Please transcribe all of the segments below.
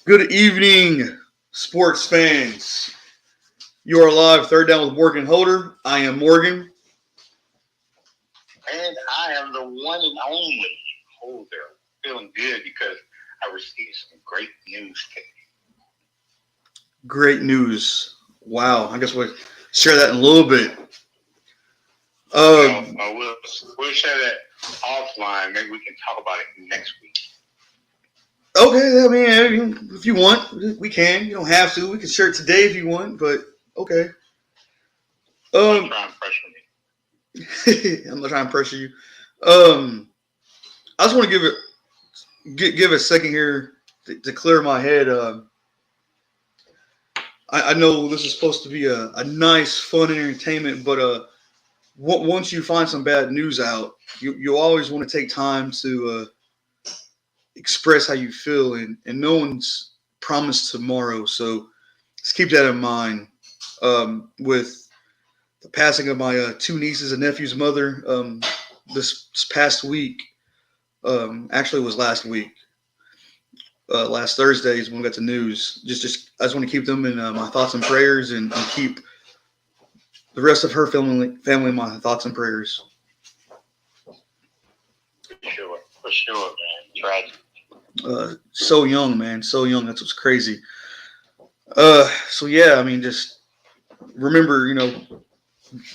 Good evening, sports fans. You are live, third down with Morgan Holder. I am Morgan. And I am the one and only holder. Feeling good because I received some great news today. Great news. Wow, I guess we'll share that in a little bit. You Uh, know, we'll share that offline. Maybe we can talk about it next week. okay, I mean, if you want, we can. You don't have to. We can share it today if you want, but okay. Don't Um, try and pressure me. I'm not trying to pressure you. Um, I just want to give a second here to clear my head. I know this is supposed to be a nice, fun entertainment, but once you find some bad news out, you always want to take time to express how you feel, and no one's promised tomorrow, so let's keep that in mind. With the passing of my two nieces and nephew's mother this past week, actually it was last week, last Thursday is when we got the news. Just I just want to keep them in my thoughts and prayers, and keep the rest of her family in my thoughts and prayers. For sure, man. Tragic. So young, man, so young. That's what's crazy. So yeah, I mean, just remember,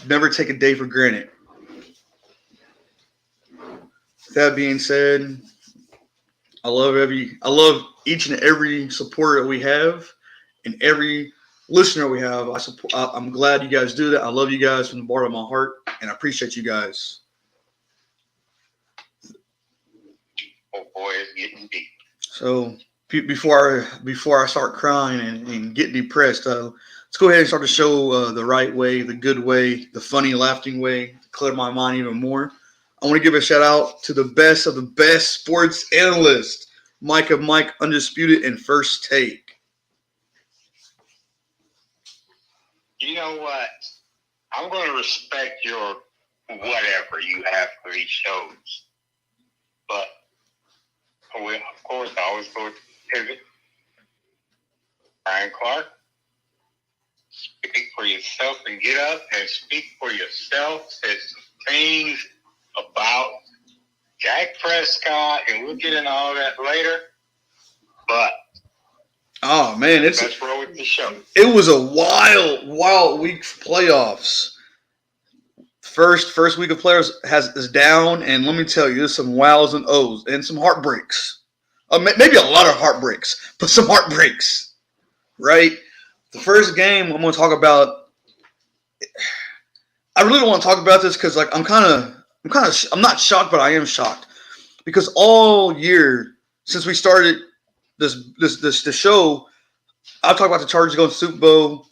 never take a day for granted. That being said, I love each and every supporter that we have, and every listener we have. I'm glad you guys do that. I love you guys from the bottom of my heart, and I appreciate you guys. Oh boy, it's getting deep. So before I start crying and get depressed, let's go ahead and start the show the right way, the good way, the funny, laughing way, to clear my mind even more. I want to give a shout out to the best of the best sports analyst, Mike of Mike Undisputed and First Take. You know what? I'm going to respect your whatever you have for these shows. But, of course, I always go to pivot. Brian Clark, speak for yourself and get up and speak for yourself. Said some things about Dak Prescott, and we'll get into all that later. But Oh man, let's roll with the show. it was a wild week for playoffs. First week of players is down, and let me tell you, there's some wows and O's and some heartbreaks. Maybe a lot of heartbreaks, but some heartbreaks, right? The first game I'm going to talk about. I really don't want to talk about this because, like, I'm not shocked, but I am shocked because all year since we started this show, I've talked about the Chargers going to Super Bowl.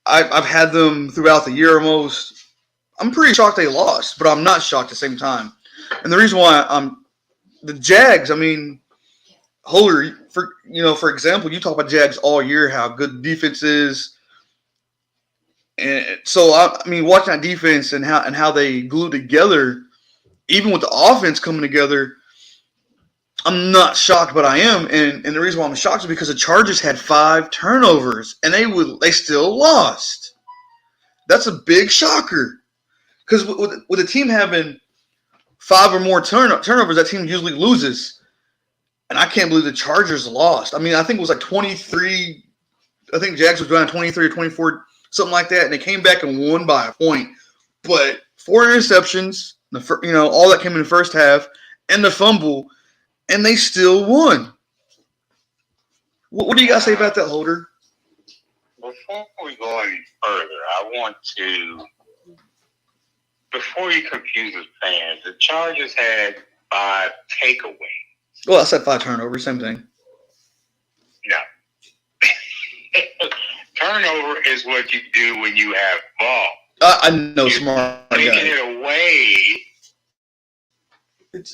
I've had them throughout the year almost. I'm pretty shocked they lost, but I'm not shocked at the same time. And the reason why I'm the Jags, I mean, Holder, for example, you talk about Jags all year, how good defense is, and so I mean, watching that defense and how they glue together, even with the offense coming together, I'm not shocked, but I am, and the reason why I'm shocked is because the Chargers had 5 turnovers and they still lost. That's a big shocker because with a team having five or more turnovers, that team usually loses. And I can't believe the Chargers lost. I mean, I think it was like 23. I think Jags was down 23 or 24, something like that, and they came back and won by a point. But 4 interceptions, all that came in the first half, and the fumble, and they still won. What do you guys say about that, Holder? Before we go any further, I want to, before you confuse the fans, the Chargers had 5 takeaways. Well, I said 5 turnovers, same thing. No. Turnover is what you do when you have ball. I know, smart guy. Taking it away,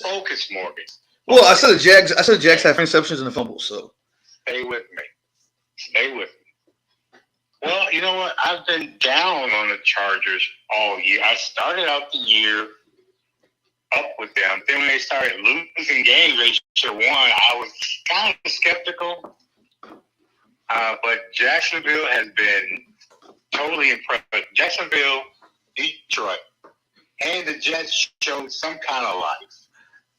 focus, Morgan. Well, I said the Jags have interceptions and a fumble, so. Stay with me. Stay with me. Well, you know what? I've been down on the Chargers all year. I started out the year up with them. Then when they started losing games, they should have won. I was kind of skeptical. But Jacksonville has been totally impressed. Jacksonville, Detroit, and the Jets showed some kind of life.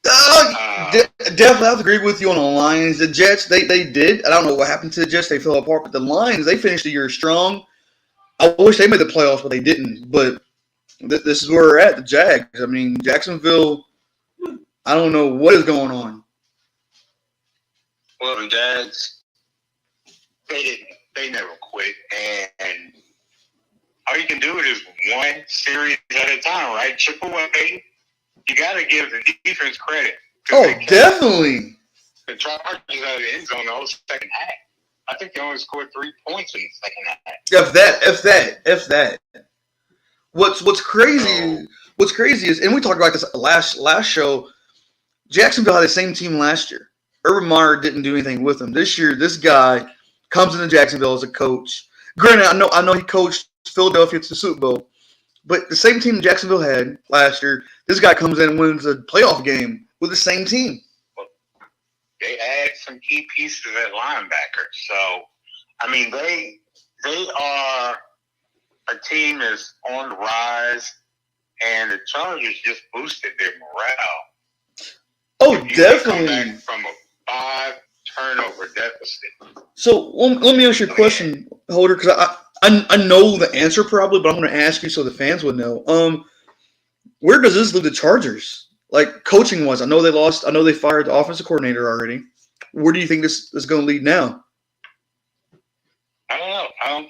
Definitely, I have to agree with you on the Lions. The Jets, they did. I don't know what happened to the Jets. They fell apart. But the Lions, they finished the year strong. I wish they made the playoffs, but they didn't. But this is where we're at, the Jags. I mean, Jacksonville, I don't know what is going on. Well, the Jags, they never quit. And all you can do is one series at a time, right? Chip away. You got to give the defense credit. Oh, definitely. The Chargers out of the end zone the whole second half. I think they only scored 3 points in the second half. If that. What's crazy is, and we talked about this last show, Jacksonville had the same team last year. Urban Meyer didn't do anything with them. This year, this guy comes into Jacksonville as a coach. Granted, I know he coached Philadelphia to the Super Bowl, but the same team Jacksonville had last year, this guy comes in and wins a playoff game with the same team. Well, they add some key pieces at linebacker. So, I mean, they are a team that's on the rise, and the Chargers just boosted their morale. Oh, you definitely. Come back from a 5-turnover deficit. So let me ask you a question, Holder, because I know the answer probably, but I'm going to ask you so the fans would know. Where does this leave the Chargers? Like, coaching-wise, I know they lost. I know they fired the offensive coordinator already. Where do you think this is going to lead now? I don't know.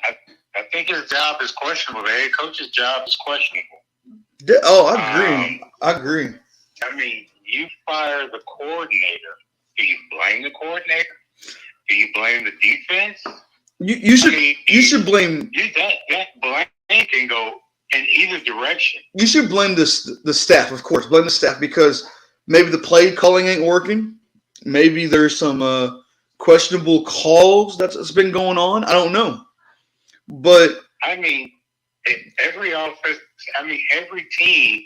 I think his job is questionable. The head coach's job is questionable. I agree. I mean, you fire the coordinator. Do you blame the coordinator? Do you blame the defense? You should blame. That blame can go in either direction. You should blame the staff, of course. Blame the staff because maybe the play calling ain't working. Maybe there's some questionable calls that's been going on. I don't know. But I mean, every team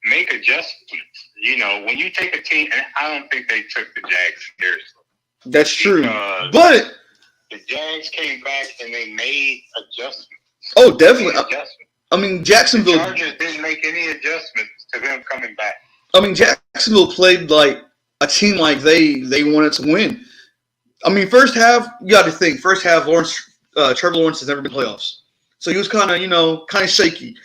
make adjustments. You know, when you take a team, and I don't think they took the Jags seriously. That's true. But the Jags came back and they made adjustments. Oh, definitely. I mean, Jacksonville. The Chargers didn't make any adjustments to them coming back. I mean, Jacksonville played like a team like they wanted to win. I mean, first half, you got to think. First half, Trevor Lawrence has never been playoffs, so he was kind of shaky.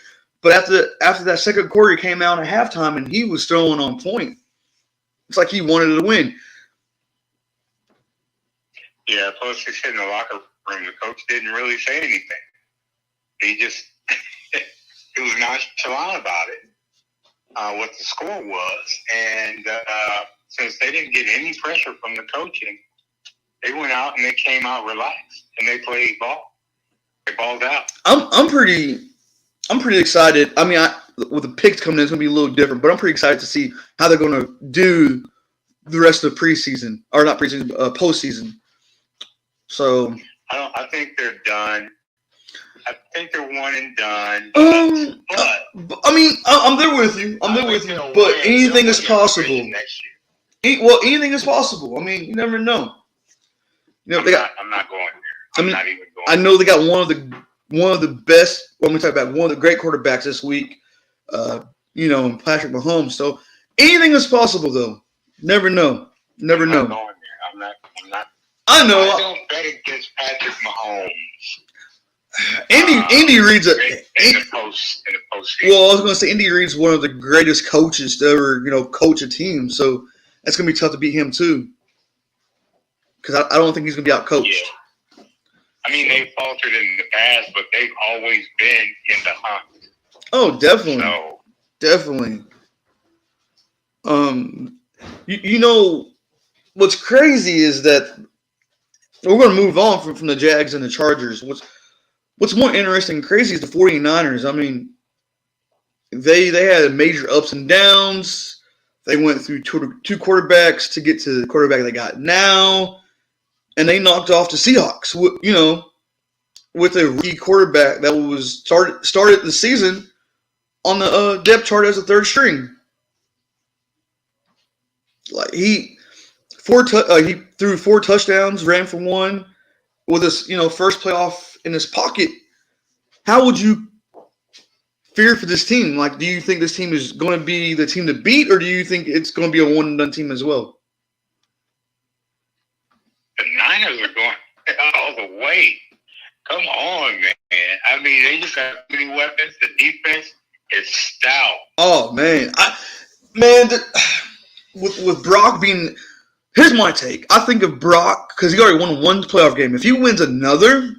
But after that second quarter, he came out at halftime and he was throwing on point. It's like he wanted to win. Yeah, plus he said in the locker room, the coach didn't really say anything. He just he was nonchalant about it, what the score was. And since they didn't get any pressure from the coaching, they went out and they came out relaxed and they played ball. They balled out. I'm pretty excited. I mean, with the picks coming in, it's gonna be a little different, but I'm pretty excited to see how they're gonna do the rest of the preseason, or not preseason, postseason. So I think they're done. I think they're one and done. But I mean, I'm there with you. But anything is possible. Next year. Well, anything is possible. I mean, you never know. You know, I'm not going there. Not even going. I know they got one of the best. When we talk about one of the great quarterbacks this week, in Patrick Mahomes. So anything is possible, though. Never know. Never know. I'm not going there. I'm not. I know. I don't bet against Patrick Mahomes. Andy Reid's in the postseason. Well, I was going to say Andy Reid's one of the greatest coaches to ever, coach a team. So that's going to be tough to beat him too. Because I don't think he's going to be outcoached. Yeah. I mean, they've faltered in the past, but they've always been in the hunt. Oh, definitely. So. Definitely. What's crazy is that we're going to move on from the Jags and the Chargers. What's more interesting and crazy is the 49ers. I mean, they had major ups and downs. They went through two quarterbacks to get to the quarterback they got now. And they knocked off the Seahawks, with a rookie quarterback that was started the season on the depth chart as a third string. Like he threw 4 touchdowns, ran for 1, with this, first playoff in his pocket, how would you fear for this team? Like, do you think this team is going to be the team to beat, or do you think it's going to be a one-and-done team as well? The Niners are going all the way. Come on, man. I mean, they just have many weapons. The defense is stout. Oh, man. With Brock being – here's my take. I think of Brock because he already won one playoff game. If he wins another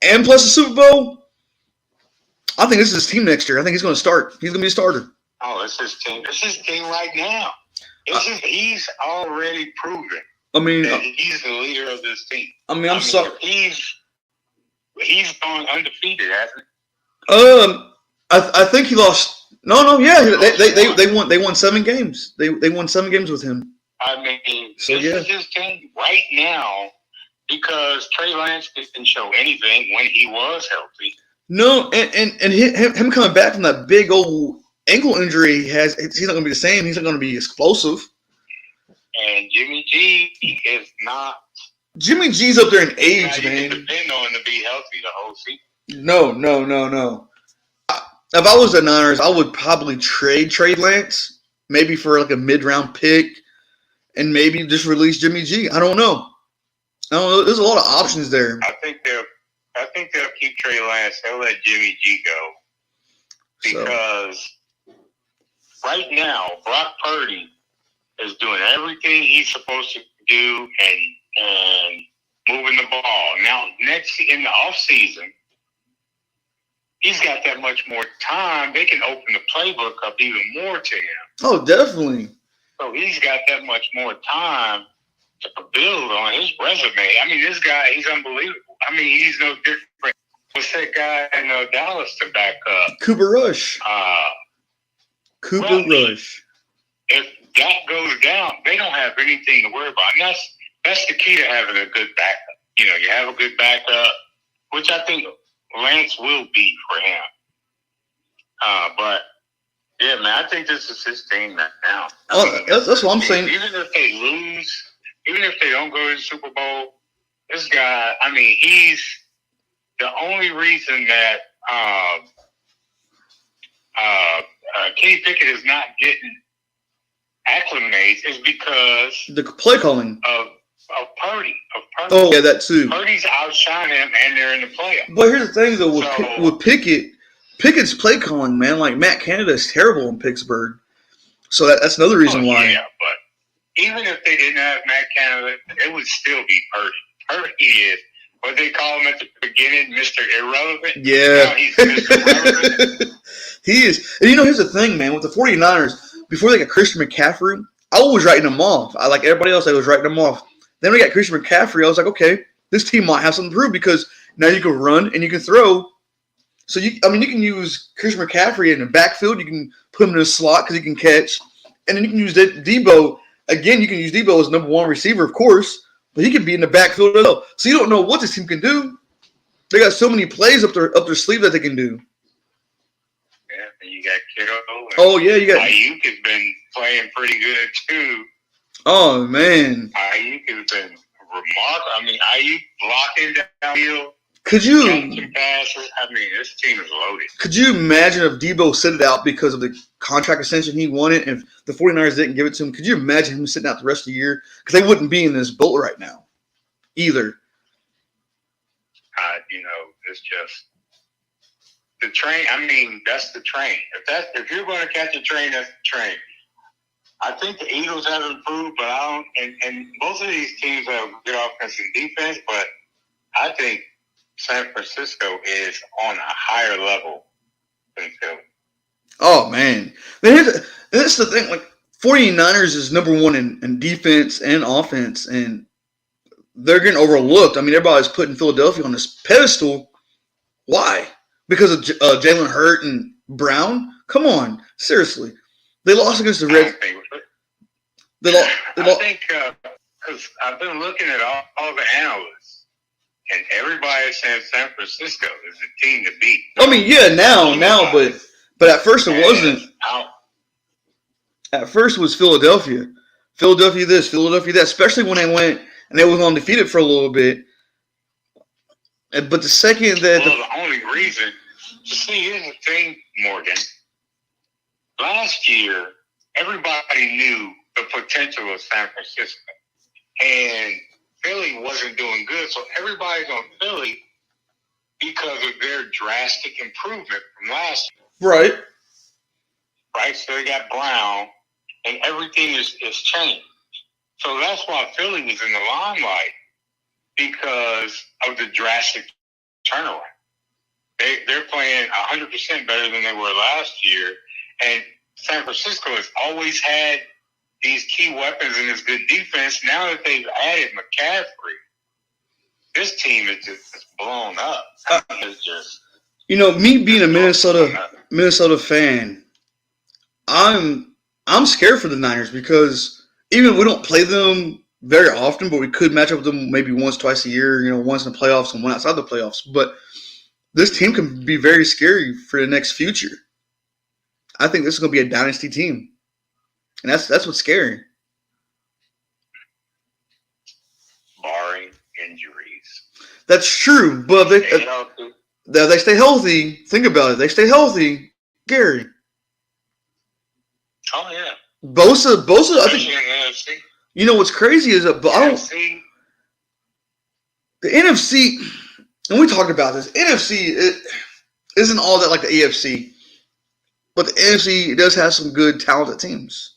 and plus a Super Bowl, I think this is his team next year. I think he's going to start. He's going to be a starter. Oh, it's his team. It's his team right now. He's already proven that he's the leader of this team. I'm sorry. He's gone undefeated, hasn't he? I think he lost. No, yeah. They won 7 games. They won 7 games with him. I mean, this is his team right now because Trey Lance didn't show anything when he was healthy. No, and him coming back from that big old ankle injury he's not going to be the same. He's not going to be explosive. And Jimmy G is not. Jimmy G's up there in age, man. You can depend on him to be healthy the whole season. No. If I was the Niners, I would probably trade Lance, maybe for like a mid-round pick, and maybe just release Jimmy G. I don't know. There's a lot of options there. I think they'll keep Trey Lance. They'll let Jimmy G go because right now Brock Purdy is doing everything he's supposed to do and moving the ball. Now, next in the offseason, he's got that much more time. They can open the playbook up even more to him. Oh, definitely. So he's got that much more time to build on his resume. I mean, this guy, he's unbelievable. I mean, he's no different. What's that guy in Dallas to back up? Cooper Rush. Rush. If that goes down, they don't have anything to worry about. And that's the key to having a good backup. You have a good backup, which I think Lance will be for him. But yeah, man, I think this is his team now. That's what I'm saying. Even if they lose, even if they don't go to the Super Bowl, this guy, I mean, he's the only reason that Kenny Pickett is not getting acclimated is because the play calling of Purdy. Oh, yeah, that too. Purdy's outshined him, and they're in the playoffs. But here's the thing, though, with Pickett's play calling, man, like Matt Canada is terrible in Pittsburgh. So that's another reason why. Yeah, but even if they didn't have Matt Canada, it would still be Purdy. Purdy is what they call him at the beginning, Mr. Irrelevant. Yeah. Now he's Mr. Irrelevant. He is. And here's the thing, man, with the 49ers, before they got Christian McCaffrey, I was writing them off. Like everybody else, I was writing them off. Then we got Christian McCaffrey. I was like, okay, this team might have something to prove because now you can run and you can throw. So, you can use Christian McCaffrey in the backfield. You can put him in a slot because he can catch. And then you can use Debo. Again, you can use Debo as number 1 receiver, of course, but he can be in the backfield as well. So you don't know what this team can do. They got so many plays up their sleeve that they can do. Yeah, and you got Kittle. Oh, yeah, you got Ayuk has been playing pretty good, too. Oh, man. Ayuk has been remarkable. I mean, Ayuk blocking downfield. Could you? Passes. I mean, this team is loaded. Could you imagine if Debo sit it out because of the contract extension he wanted, and if the 49ers didn't give it to him? Could you imagine him sitting out the rest of the year? Because they wouldn't be in this boat right now, either. It's just the train. I mean, that's the train. If you're going to catch a train, that's the train. I think the Eagles have improved, but I don't. And most of these teams have good offense and defense, but I think San Francisco is on a higher level than Philly. Oh, man. That's the thing. Like, 49ers is number 1 in defense and offense, and they're getting overlooked. I mean, everybody's putting Philadelphia on this pedestal. Why? Because of Jalen Hurts and Brown? Come on. Seriously. They lost against the Reds. I think because I've been looking at all the analysts, and everybody says San Francisco is the team to beat. I mean, yeah, now, but at first it wasn't. At first it was Philadelphia. Philadelphia this, Philadelphia that, especially when they went and they was undefeated for a little bit. But the second that Well, the only reason, see, here's the thing, Morgan. Last year, everybody knew the potential of San Francisco. And Philly wasn't doing good. So everybody's on Philly because of their drastic improvement from last year. right, Right? So they got Brown, and everything is changed. So that's why Philly was in the limelight, because of the drastic turnaround. They're playing 100% better than they were last year. And San Francisco has always had these key weapons and this good defense. Now that they've added McCaffrey, this team is just blown up. It's just, me being a Minnesota fan, I'm scared for the Niners because even we don't play them very often, but we could match up with them maybe once, twice a year, once in the playoffs and one outside the playoffs. But this team can be very scary for the next future. I think this is going to be a dynasty team, and that's what's scary. barring injuries. That's true, but they stay healthy. Think about it. They stay healthy. Gary. Oh, yeah. Bosa. I Especially think. in the NFC. You know what's crazy is that the NFC, and we talked about this. NFC isn't all that like the AFC, but the NFC does have some good, talented teams.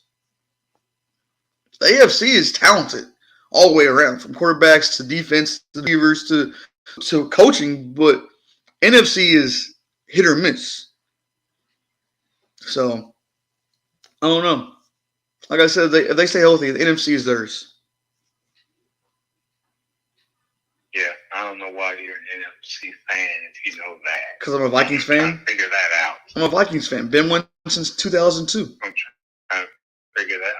The AFC is talented all the way around, from quarterbacks to defense to receivers to coaching, but NFC is hit or miss. So I don't know. Like I said, if they stay healthy, the NFC is theirs. Yeah, I don't know why you're an NFC fan if you know that. Because I'm a Vikings fan. I'm trying to figure that out. I'm a Vikings fan. Been one since 2002. I'm trying to figure it out.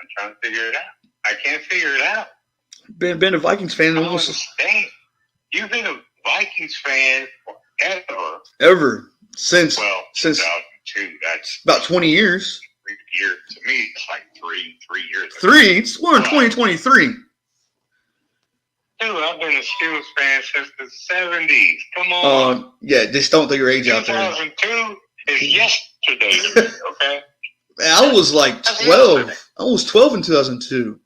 I can't figure it out. Been a Vikings fan I don't almost understand. You've been a Vikings fan forever. ever since 2002. That's about 20 years. 3 years. To me, it's like three years. We're in 2023. Dude, I've been a Steelers fan since the 70s. Come on. Yeah, just don't throw your age out there. 2002 is yesterday to me, okay? Man, I was like 12. I was 12 in 2002.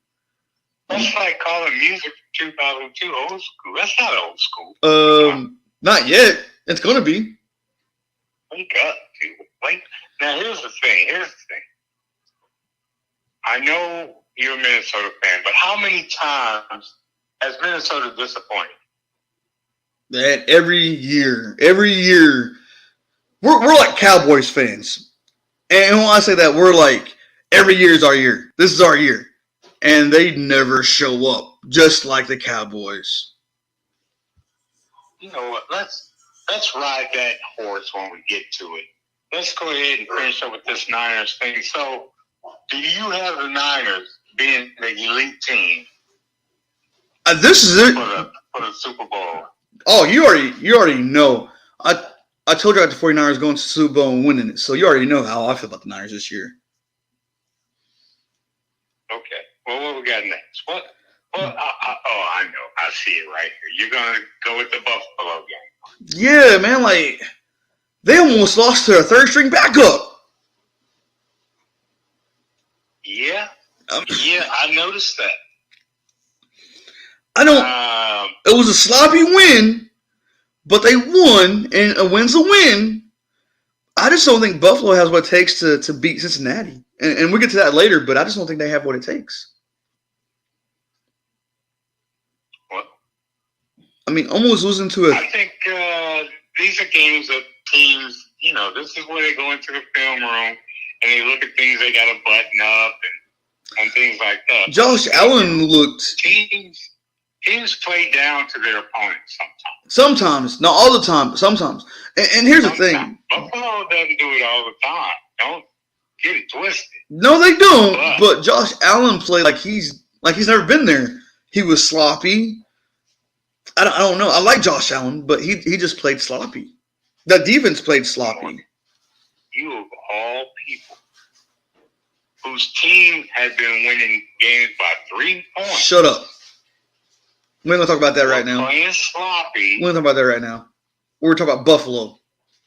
That's like calling music from 2002 old school. That's not old school. Not yet. It's gonna be. Wake up, dude. Now, here's the thing. I know you're a Minnesota fan, but how many times has Minnesota disappointed? That every year, we're like Cowboys fans, and when I say that, we're like every year is our year. This is our year, and they never show up, just like the Cowboys. You know what? Let's ride that horse when we get to it. Let's go ahead and finish up with this Niners thing. So, do you have the Niners being the elite team? This is it For the Super Bowl. Oh, you already know. I told you about the 49ers going to the Super Bowl and winning it, so you already know how I feel about the Niners this year. Okay. Well, what we got next? What? Well, I know. I see it right here. You're gonna go with the Buffalo game. Yeah, man. Like they almost lost to their third string backup. Yeah. Yeah, I noticed that. I don't. It was a sloppy win, but they won, and a win's a win. I just don't think Buffalo has what it takes to beat Cincinnati, and we'll get to that later. But I just don't think they have what it takes. What? I mean, almost losing to I think these are games that teams. You know, this is where they go into the film room and they look at things they got to button up and things like that. Josh Allen looked. Teams play down to their opponents sometimes. Sometimes, not all the time, but sometimes. And here's the thing. Buffalo doesn't do it all the time. Don't get it twisted. No, they don't. But Josh Allen played like he's never been there. He was sloppy. I don't know. I like Josh Allen, but he just played sloppy. The defense played sloppy. You of all people whose team had been winning games by 3 points. Shut up. We're going to talk about that right now. Playing sloppy. We're going to talk about that right now. We're talking about Buffalo.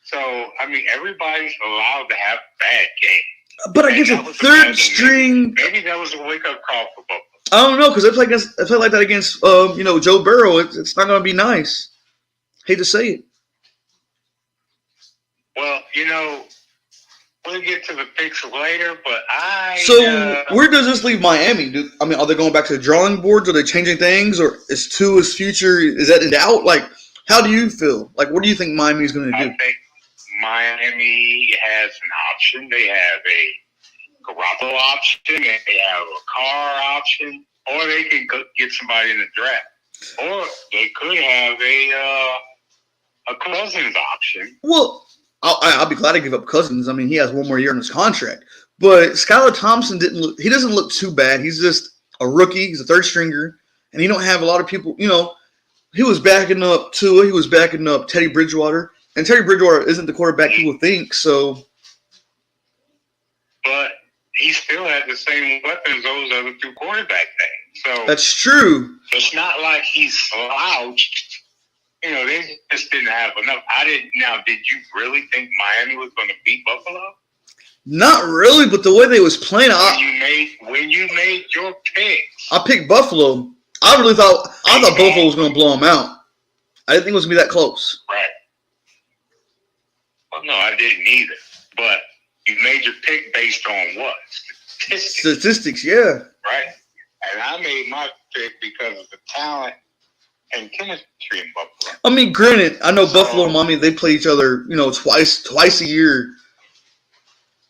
So, I mean, everybody's allowed to have bad games. But against a third string, maybe that was a wake up call for Buffalo. I don't know, because they play like that against Joe Burrow. It's not going to be nice. Hate to say it. Well, we'll get to the picks later, but where does this leave Miami? Are they going back to the drawing boards? Are they changing things? Or is Tua's future, is that in doubt? Like, how do you feel? Like, what do you think Miami's going to do? I think Miami has an option. They have a Garoppolo option, and they have a Carr option, or they can get somebody in the draft. Or they could have a Cousins option. Well, I'll be glad to give up Cousins. I mean, he has one more year in his contract. But Skylar Thompson he doesn't look too bad. He's just a rookie. He's a third stringer. And he don't have a lot of people, he was backing up Tua. He was backing up Teddy Bridgewater. And Teddy Bridgewater isn't the quarterback people think, so. But he still had the same weapons those other two quarterbacks had. So that's true. It's not like he's slouched. They just didn't have enough. Did you really think Miami was going to beat Buffalo? Not really, but the way they was playing, when you made your picks, I picked Buffalo. I thought Buffalo was going to blow them out. I didn't think it was going to be that close. Right. Well, no, I didn't either. But you made your pick based on what? Statistics, yeah. Right. And I made my pick because of the talent and chemistry in Buffalo. I mean, granted, I know Buffalo and Miami, they play each other, twice a year.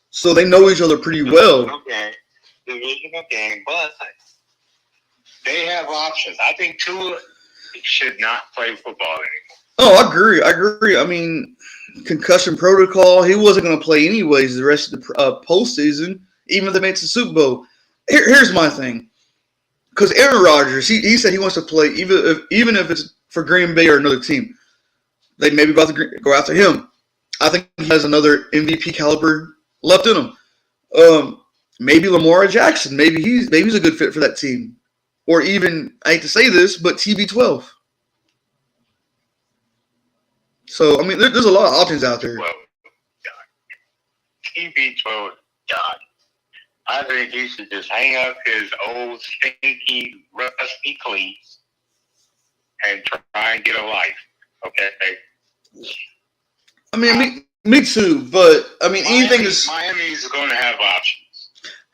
So they know each other pretty well. Okay. Divisional game, but they have options. I think Tua should not play football anymore. Oh, I agree. I mean, concussion protocol, he wasn't going to play anyways the rest of the postseason, even if they made it to the Super Bowl. Here's my thing. Because Aaron Rodgers, he said he wants to play even if it's for Green Bay or another team. They maybe about to go after him. I think he has another MVP caliber left in him. Maybe Lamar Jackson. Maybe he's a good fit for that team. Or even, I hate to say this, but TB12. So, I mean, there's a lot of options out there. Well, TB12, God. I think he should just hang up his old stinky rusty cleats and try and get a life. Okay. I mean, me too. But I mean, Miami's going to have options.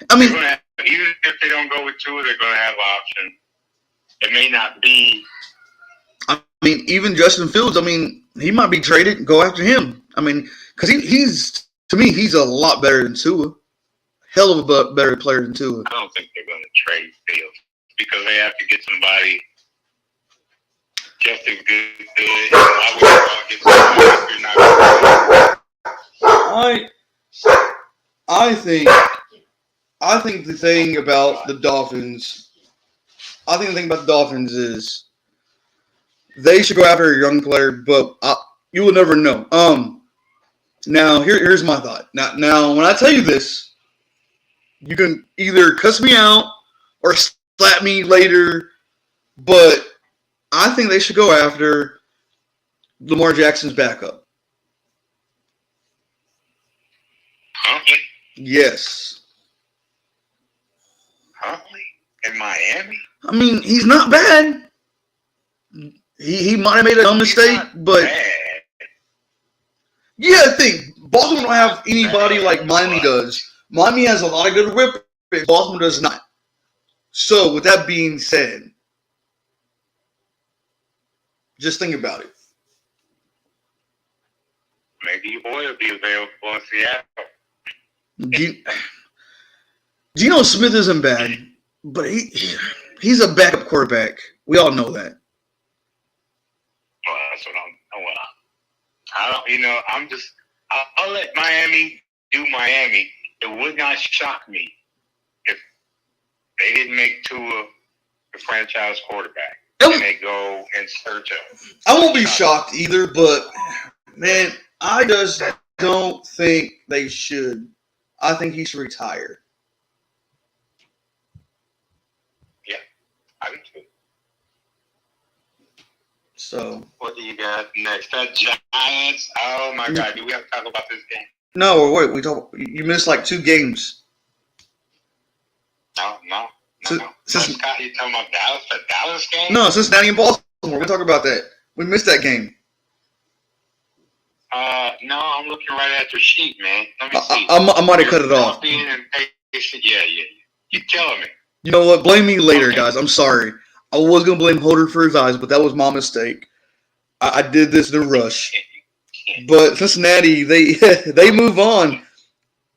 I mean, even if they don't go with Tua, they're going to have options. It may not be. I mean, even Justin Fields. I mean, he might be traded and go after him. I mean, because he's a lot better than Tua. Hell of a better player than Tua. I don't think they're going to trade Fields because they have to get somebody just as good. Why would you get somebody if you're not I think the thing about the Dolphins, is they should go after a young player, but you will never know. Now here's my thought. Now when I tell you this, you can either cuss me out or slap me later, but I think they should go after Lamar Jackson's backup. Huntley? Yes. Huntley? In Miami? I mean, he's not bad. He might have made a dumb mistake, but bad. Yeah, I think Baltimore don't have anybody like Miami does. Miami has a lot of good weapons. Baltimore does not. So, with that being said, just think about it. Maybe your boy will be available in Seattle. Geno Smith isn't bad, but he's a backup quarterback. We all know that. Well, that's what I'll let Miami do Miami. It would not shock me if they didn't make Tua the franchise quarterback and they go in search of him. I won't be shocked either, but man, I just don't think they should. I think he should retire. Yeah, I do too. So what do you got next? The Giants. Oh my God! Do we have to talk about this game? no, wait. You missed like 2 games. No. Since, Scott, you talking about Dallas? The Dallas game? no, Cincinnati and Baltimore. We talk about that. We missed that game. No, I'm looking right at your sheet, man. Let me see. I might have cut it off. Yeah. You telling me? You know what? Blame me later, Okay. guys. I'm sorry. I was gonna blame Holder for his eyes, but that was my mistake. I did this in a rush. But Cincinnati, they move on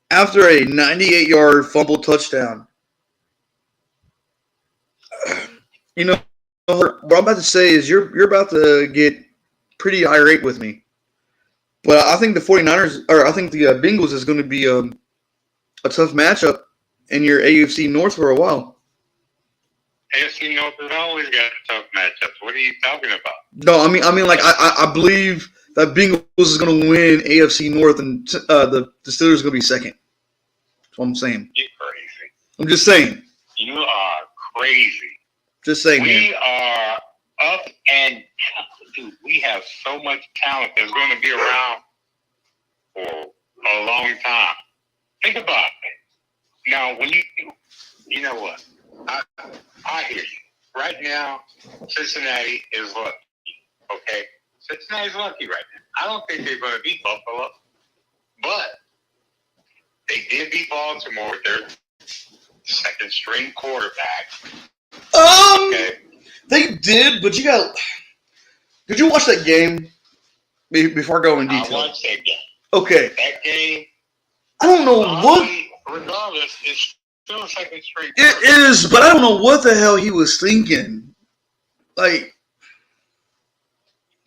after a 98-yard fumble touchdown. You know what I'm about to say is you're about to get pretty irate with me. But I think the 49ers, or I think the Bengals is going to be a tough matchup in your AFC North for a while. AFC North has always got tough matchups. What are you talking about? No, I mean, like I believe that Bengals is going to win AFC North, and the Steelers are going to be second. That's what I'm saying. You're crazy. I'm just saying. You are crazy. Just saying. We are up and dude, we have so much talent that's going to be around for a long time. Think about it. Now, when you know what? I hear you. Right now, Cincinnati is lucky. Okay? Cincinnati's lucky right now. I don't think they're going to beat Buffalo. But they did beat Baltimore with their second string quarterback. Okay. They did, but did you watch that game before I go in detail? I watched that game. Okay. That game, I don't know what. Regardless, it's still a second straight. It is, but I don't know what the hell he was thinking. Like,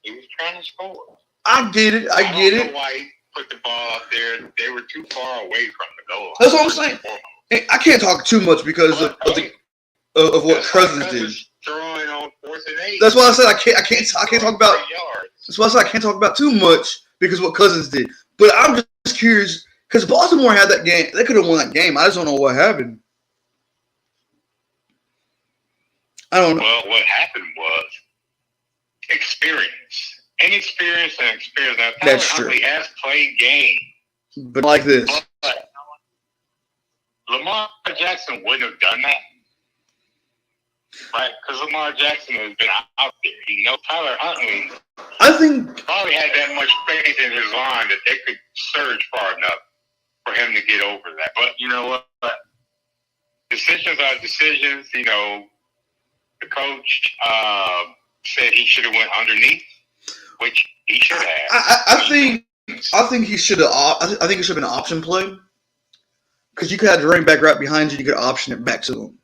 he was trying to score. I get it. I get don't it. know why he put the ball out there. They were too far away from the goal line. That's what I'm saying. I can't talk too much because of what Cousins did. Throwing on 4th and 8. That's why I said I can't talk about. That's why I said I can't talk about too much because of what Cousins did. But I'm just curious because Baltimore had that game. They could have won that game. I just don't know what happened. I don't know. Well, what happened was experience. Inexperience and experience. Now, Tyler That's true. Huntley has played games. But like this. But Lamar Jackson wouldn't have done that. Right? Because Lamar Jackson has been out there. You know, Tyler Huntley I think probably had that much faith in his line that they could surge far enough for him to get over that. But you know what? Decisions are decisions. You know, the coach said he should have went underneath, which he should have. I think he should have. I think it should have been an option play because you could have the running back right behind you. You could option it back to them.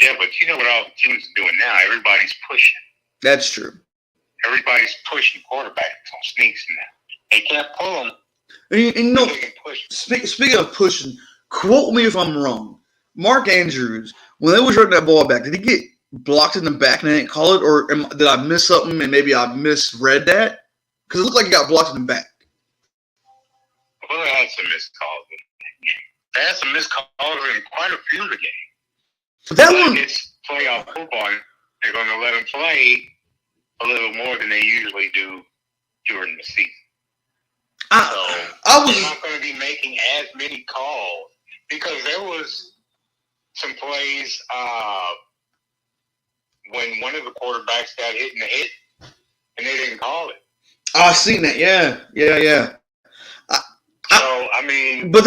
Yeah, but you know what all the teams are doing now? Everybody's pushing. That's true. Everybody's pushing quarterbacks on sneaks now. They can't pull them. And you know, They can push them. speaking of pushing, quote me if I'm wrong. Mark Andrews, when they was running that ball back, did he get blocked in the back and they didn't call it, or did I miss something and maybe I misread that? Because it looked like he got blocked in the back. Well, they had some missed calls in that game. They had some missed calls in quite a few of the games. But that But one, it's playoff football. They're going to let them play a little more than they usually do during the season. I They're was not going to be making as many calls because there was some plays when one of the quarterbacks got hit in the head and they didn't call it. I seen that. Yeah. So I mean, But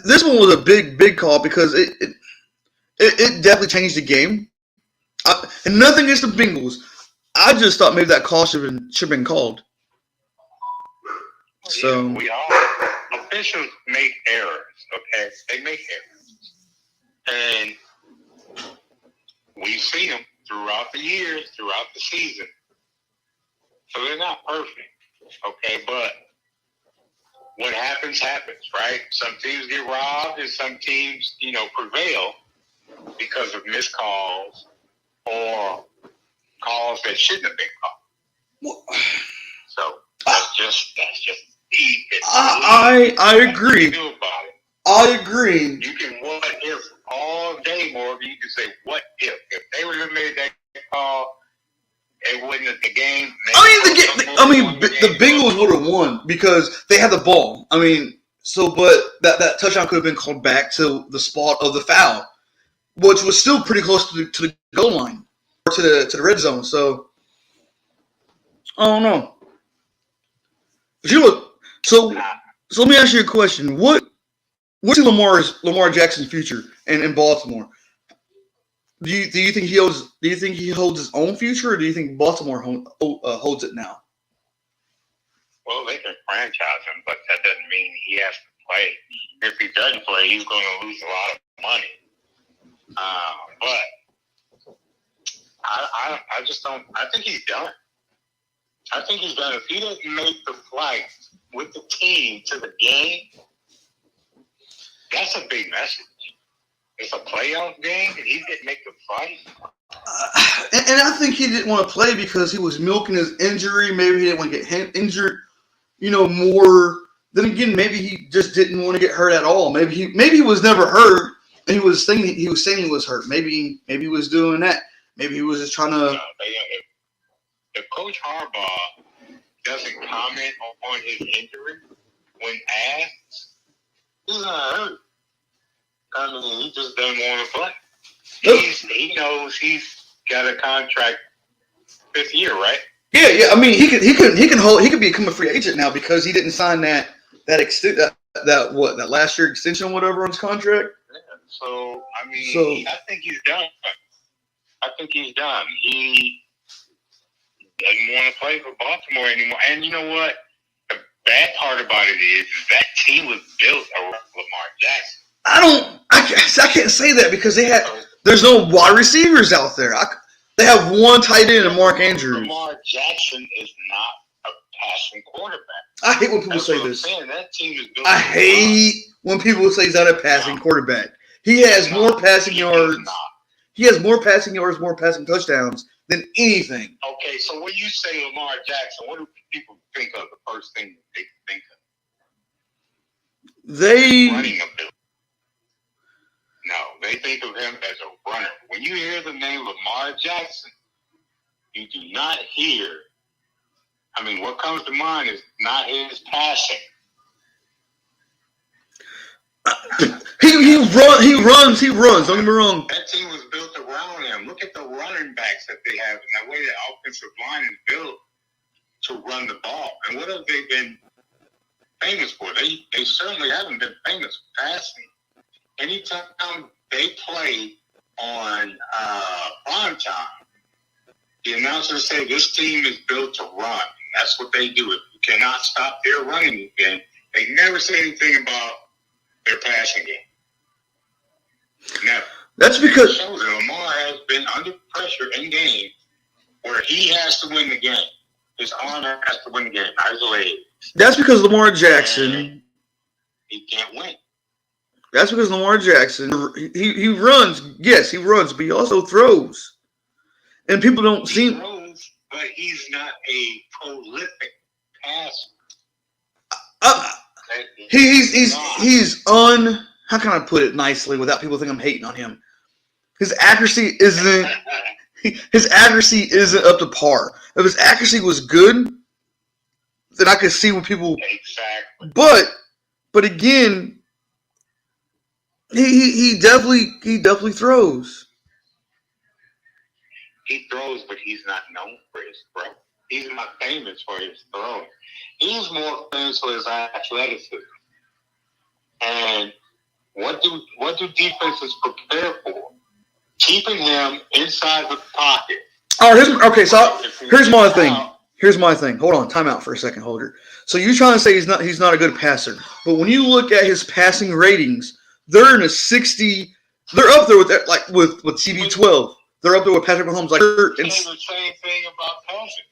this one was a big call because it definitely changed the game. And nothing against the Bengals. I just thought maybe that call should have been called. So we all officials make errors. Okay, they make errors, and we see them throughout the years, throughout the season. So they're not perfect. Okay, but what happens, right? Some teams get robbed and some teams, prevail because of missed calls or calls that shouldn't have been called. So that's just I agree. Do about it. I agree. You can what if all day, Morgan. You can say what if they would have made that call, it wouldn't the game. The Bengals would have won because they had the ball. I mean, but that touchdown could have been called back to the spot of the foul, which was still pretty close to the goal line or to the red zone. So I don't know. But you look so let me ask you a question. What's Lamar Jackson's future in Baltimore? Do you think he holds his own future, or do you think Baltimore holds it now? Well, they can franchise him, but that doesn't mean he has to play. If he doesn't play, he's going to lose a lot of money. But I just don't. I think he's done. I think he's done. If he doesn't make the flight with the team to the game, that's a big message. It's a playoff game, and he didn't make the fight. And I think he didn't want to play because he was milking his injury. Maybe he didn't want to get injured, more. Then again, maybe he just didn't want to get hurt at all. Maybe he was never hurt, and he was saying he was hurt. Maybe he was doing that. Maybe he was just trying to. If Coach Harbaugh doesn't comment on his injury when asked, he's not hurt. I mean, he just doesn't want to play. He knows he's got a contract 5th year, right? Yeah. I mean, he could become a free agent now because he didn't sign that last year extension, whatever, on his contract. Yeah. So I mean, I think he's done. He doesn't want to play for Baltimore anymore. And you know what? The bad part about it is that team was built around Lamar Jackson. I can't say that because there's no wide receivers out there. They have one tight end and Mark Andrews. Lamar Jackson is not a passing quarterback. I hate when people say this. That team is built. I hate when people say he's not a passing quarterback. He has more passing yards. He has more passing yards, more passing touchdowns than anything. Okay, so when you say Lamar Jackson, what do people think of the first thing they think of? Running ability. No, they think of him as a runner. When you hear the name Lamar Jackson, you do not hear. I mean, what comes to mind is not his passing. He runs. Don't get me wrong. That team was built around him. Look at the running backs that they have and the way the offensive line is built to run the ball. And what have they been famous for? They certainly haven't been famous for passing. Anytime they play on prime time, the announcers say this team is built to run. That's what they do. If you cannot stop their running game, they never say anything about their passing game. Never. That's because it shows that Lamar has been under pressure in games where he has to win the game. His arm has to win the game, not his leg. That's because Lamar Jackson. And he can't win. That's because Lamar Jackson, he runs. Yes, he runs, but he also throws. And people don't see him. He throws, but he's not a prolific passer. How can I put it nicely without people thinking I'm hating on him? His accuracy isn't up to par. If his accuracy was good, then I could see what people. Exactly. But again, he definitely throws. He throws, but he's not known for his throw. He's not famous for his throwing. He's more famous for his athleticism. And what do defenses prepare for? Keeping him inside the pocket. Here's my thing. Hold on, time out for a second, Holder. So you're trying to say he's not a good passer, but when you look at his passing ratings, they're in a 60. They're up there with that, like with CB12. They're up there with Patrick Mahomes. Like the same thing about Cousins.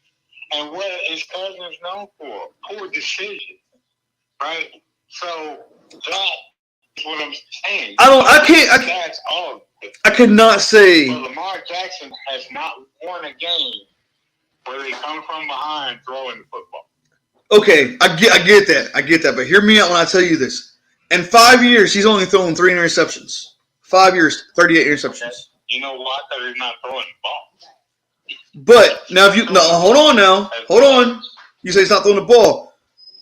And what is Cousins known for? Poor decisions, right? So that's what I'm saying. I could not say. But Lamar Jackson has not won a game where they come from behind throwing the football. Okay, I get that. But hear me out when I tell you this. In 5 years, he's only thrown 3 interceptions. 5 years, 38 interceptions. Okay. You know why? Because he's not throwing the ball. But now, if you no, hold on. You say he's not throwing the ball,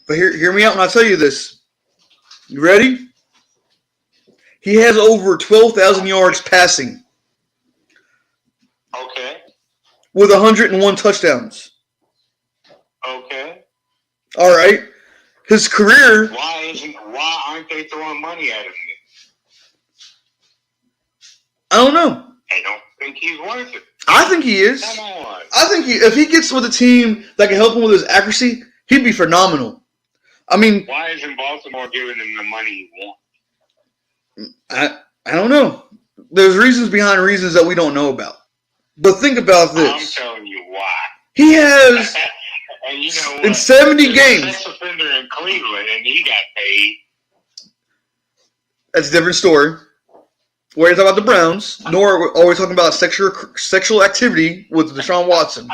but hear me out when I tell you this. You ready? He has over 12,000 yards passing. Okay. With 101 touchdowns. Okay. All right. His career. Why aren't they throwing money at him? I don't know. I don't think he's worth it. I think he is. Come on. I think if he gets with a team that can help him with his accuracy, he'd be phenomenal. I mean, why isn't Baltimore giving him the money he wants? I don't know. There's reasons behind reasons that we don't know about. But think about this. I'm telling you why. He has and you know what? in 70 games. A sex offender in Cleveland, and he got paid. That's a different story. We're talking about the Browns, nor are we talking about sexual activity with Deshaun Watson.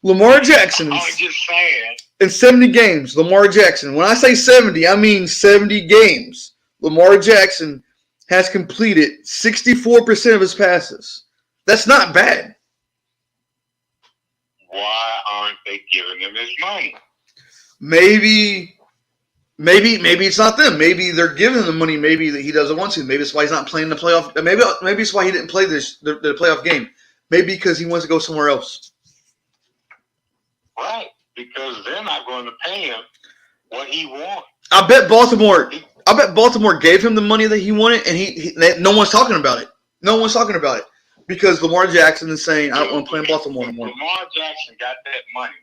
Lamar Jackson. I'm just saying. In 70 games, Lamar Jackson. When I say 70, I mean 70 games. Lamar Jackson has completed 64% of his passes. That's not bad. Why aren't they giving him his money? Maybe it's not them. Maybe they're giving him the money. Maybe that he doesn't want to. Maybe it's why he's not playing the playoff. Maybe it's why he didn't play the playoff game. Maybe because he wants to go somewhere else. Right, because they're not going to pay him what he wants. I bet Baltimore gave him the money that he wanted, and no one's talking about it. No one's talking about it because Lamar Jackson is saying, "I don't want to play in Baltimore anymore." Lamar Jackson got that money.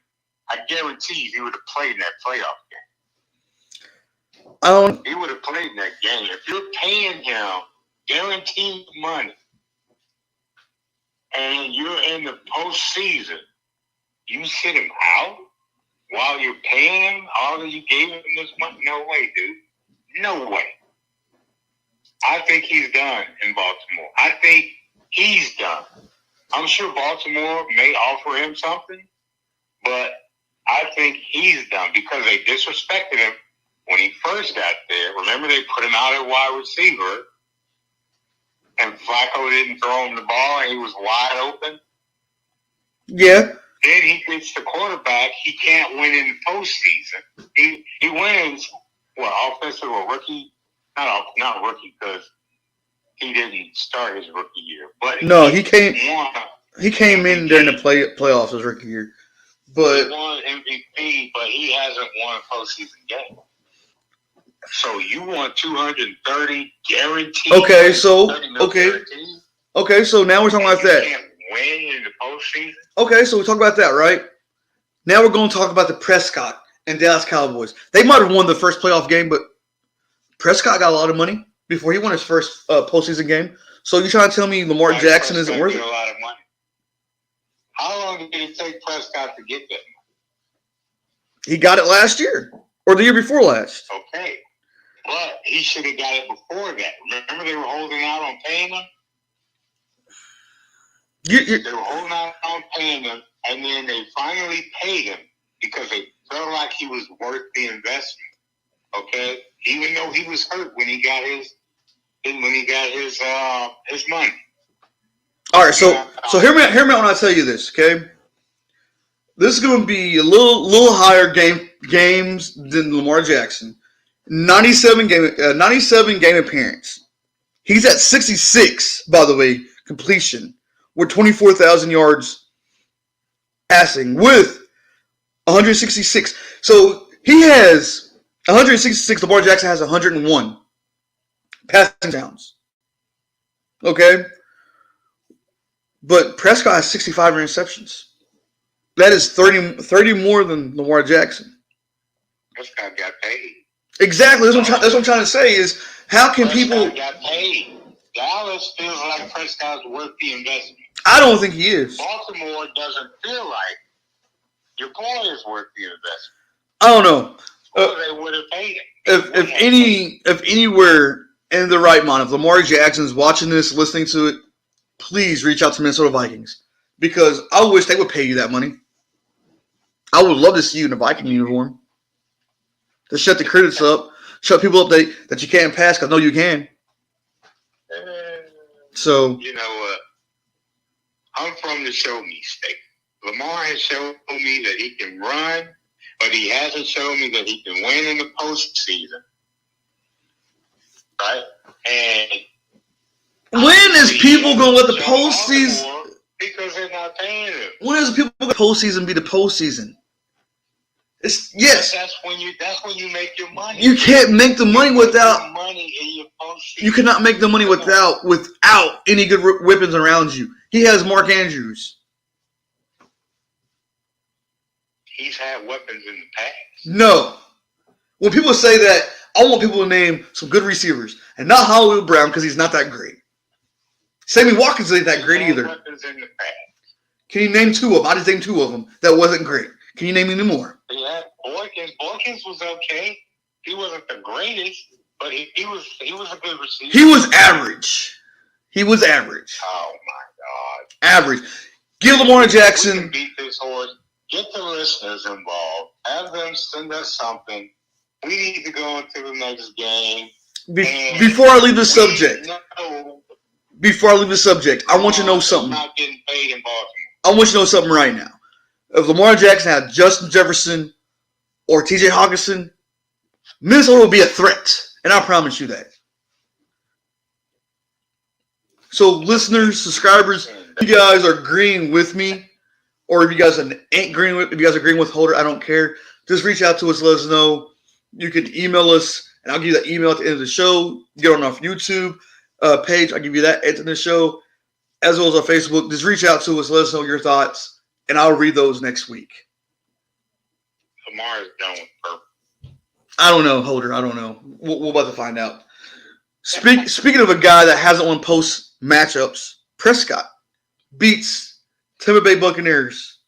I guarantee you, he would have played in that playoff game. He would have played in that game. If you're paying him guaranteed money, and you're in the postseason, you sit him out while you're paying him all that you gave him this money? No way, dude. No way. I think he's done in Baltimore. I think he's done. I'm sure Baltimore may offer him something, but I think he's done because they disrespected him when he first got there. Remember, they put him out at wide receiver, and Flacco didn't throw him the ball, and he was wide open. Yeah. Then he gets the quarterback. He can't win in the postseason. He wins, offensive or rookie? Not rookie because he didn't start his rookie year. But no, he came in during the playoffs his rookie year. But he won MVP, but he hasn't won a postseason game. So you want 230 guaranteed? Okay, so now we're talking about that. You can't win in the postseason? Okay, so we talk about that, right? Now we're going to talk about the Prescott and Dallas Cowboys. They might have won the first playoff game, but Prescott got a lot of money before he won his first postseason game. So you trying to tell me Lamar Jackson isn't worth it? A lot of money. How long did it take Prescott to get that money? He got it last year or the year before last. Okay, but he should have got it before that. Remember, they were holding out on paying him. They were holding out on paying him, and then they finally paid him because they felt like he was worth the investment. Okay, even though he was hurt when he got his money. All right, so hear me out when I tell you this. Okay, this is going to be a little higher games than Lamar Jackson. 97 game appearance. He's at 66, by the way, completion. With 24,000 yards passing with 166. So he has 166. Lamar Jackson has 101 passing downs. Okay? But Prescott has 65 interceptions. That is 30 more than Lamar Jackson. Prescott got paid. Exactly. That's what I'm trying to say is how can people got paid? Dallas feels like Prescott's worth the investment. I don't think he is. Baltimore doesn't feel like your boy is worth the investment. I don't know. Or they would have paid him. If anywhere in the right mind, if Lamar Jackson's watching this, listening to it, please reach out to Minnesota Vikings because I wish they would pay you that money. I would love to see you in a Viking uniform. To shut the critics up, shut people up that you can't pass because I know you can. So you know what? I'm from the show me state. Lamar has shown me that he can run, but he hasn't shown me that he can win in the postseason. Right? And when is people going to let the postseason? Because they're not paying him. When is people going to postseason be the postseason? Yes. That's when you make your money. You can't make the money without money in your postseason. You cannot make the money without any good weapons around you. He has Mark Andrews. He's had weapons in the past. No. When people say that, I want people to name some good receivers and not Hollywood Brown because he's not that great. Sammy Watkins ain't that great either. Weapons in the past. Can you name two of them? I just named two of them that wasn't great. Can you name any more? Yeah, Boykins was okay. He wasn't the greatest, but he was a good receiver. He was average. Oh my God. Average. Give Lamar Jackson. We can beat this horse. Get the listeners involved. Have them send us something. We need to go into the next game. Before I leave the subject. I want you to know something. Not getting paid in Baltimore. I want you to know something right now. If Lamar Jackson had Justin Jefferson or TJ Hawkinson, Minnesota will be a threat. And I promise you that. So listeners, subscribers, if you guys are agreeing with me, or if you guys ain't agreeing with, if you guys are agreeing with Holder, I don't care. Just reach out to us, let us know. You can email us, and I'll give you that email at the end of the show. Get on our YouTube page. I'll give you that at the end of the show, as well as our Facebook. Just reach out to us, let us know your thoughts, and I'll read those next week. Lamar is done with purple. I don't know, Holder. I don't know. We're about to find out. Speaking of a guy that hasn't won post matchups, Prescott beats Tampa Bay Buccaneers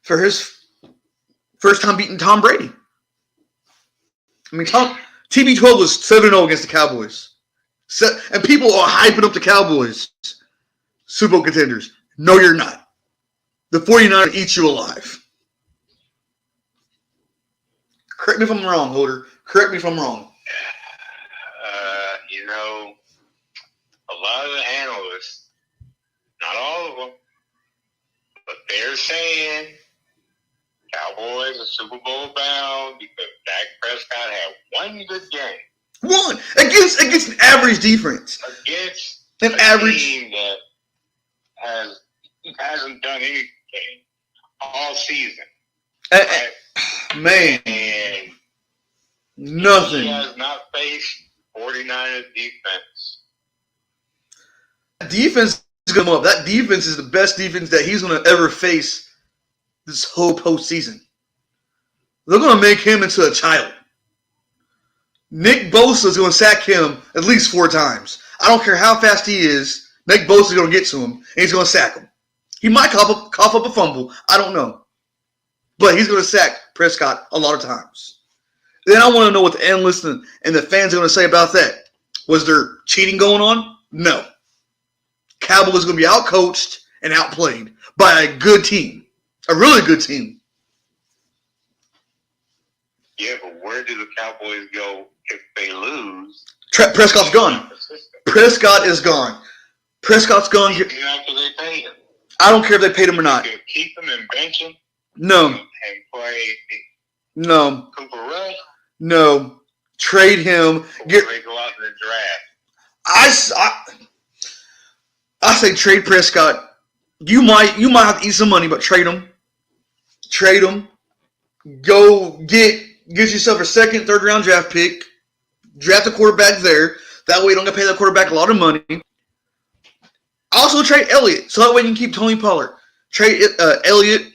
for his first time beating Tom Brady. I mean, TB12 was 7-0 against the Cowboys. And people are hyping up the Cowboys. Super Bowl contenders. No, you're not. The 49ers eat you alive. Correct me if I'm wrong, Holder. Correct me if I'm wrong. A lot of the analysts, not all of them, but they're saying Cowboys are Super Bowl bound because Dak Prescott had one good game. One against an average defense. Against an average team that hasn't done anything all season. Man. And nothing. He has not faced 49ers defense. Defense is going to come up. That defense is the best defense that he's going to ever face this whole postseason. They're going to make him into a child. Nick Bosa is going to sack him at least 4 times. I don't care how fast he is. Nick Bosa is going to get to him, and he's going to sack him. He might cough up a fumble. I don't know. But he's going to sack Prescott a lot of times. Then I want to know what the analysts and the fans are going to say about that. Was there cheating going on? No. Cowboys is going to be outcoached and outplayed by a good team. A really good team. Yeah, but where do the Cowboys go if they lose? Prescott's gone. Prescott is gone. Prescott's gone. Even after they pay him. I don't care if they paid him or not. Keep him and bench him? No. And play No. Cooper Rush? No. Trade him. They go out in the draft. I say trade Prescott. You might have to eat some money, but trade him. Trade him. Go get yourself a second, third round draft pick. Draft a quarterback there. That way you don't get to pay that quarterback a lot of money. Also trade Elliott, so that way you can keep Tony Pollard. Trade Elliott.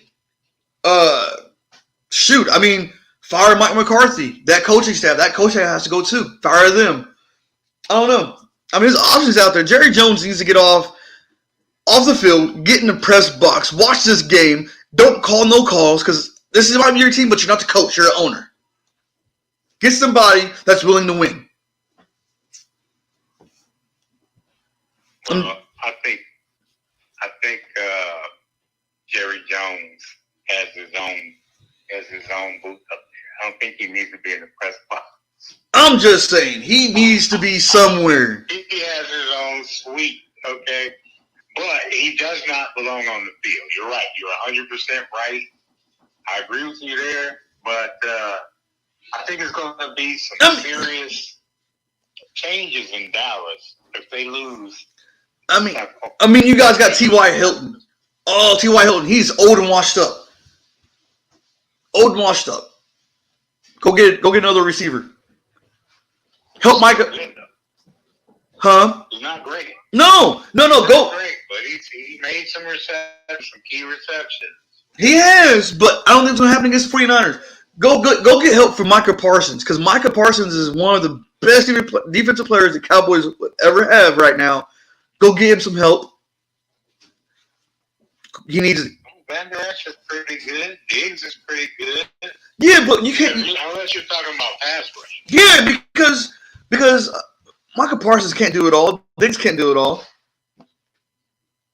Fire Mike McCarthy. That coaching staff has to go too. Fire them. I don't know. I mean, there's options out there. Jerry Jones needs to get off the field, get in the press box, watch this game. Don't call no calls because this might be your team, but you're not the coach. You're an owner. Get somebody that's willing to win. Well, I think Jerry Jones has his own boot up there. I don't think he needs to be in the press box. I'm just saying he needs to be somewhere. He has his own suite, okay? But he does not belong on the field. You're right. You're 100% right. I agree with you there. But I think it's going to be some serious changes in Dallas if they lose. I mean, you guys got T.Y. Hilton. Oh, T.Y. Hilton. He's old and washed up. Old and washed up. Go get another receiver. Help Micah. Huh? He's not great. No. Go. Great, but he made some receptions, some key receptions. He has, but I don't think it's going to happen against the 49ers. Go get help from Micah Parsons, because Micah Parsons is one of the best defensive players the Cowboys would ever have right now. Go get him some help. He needs it. Van Der Esch is pretty good. Diggs is pretty good. Yeah, but you can't. Unless you're talking about pass rush. Yeah, because Micah Parsons can't do it all. Diggs can't do it all.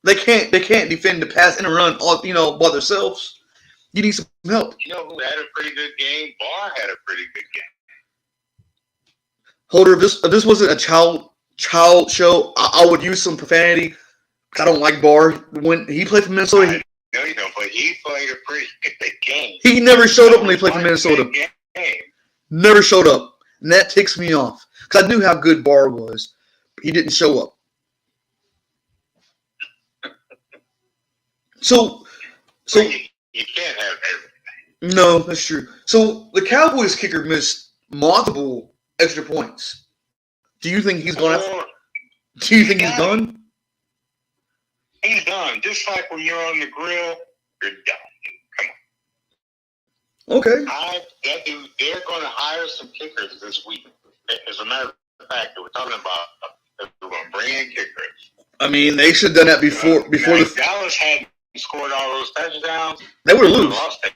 They can't defend the pass and the run all by themselves. You need some help. You know who had a pretty good game? Barr had a pretty good game. Holder, if this wasn't a child show, I would use some profanity. I don't like Barr. When he played for Minnesota, but he played a pretty good game. He never showed up when he played for Minnesota. Never showed up, and that ticks me off because I knew how good Barr was. But he didn't show up. So you can't have everything. No, that's true. So the Cowboys kicker missed multiple extra points. Do you think he's going to? Do you think he's done? He's done. Just like when you're on the grill, you're done. Come on. Okay. They're going to hire some kickers this week. As a matter of fact, we're talking about they're going to bring in kickers. I mean, they should have done that before if Dallas had scored all those touchdowns, they would have lost.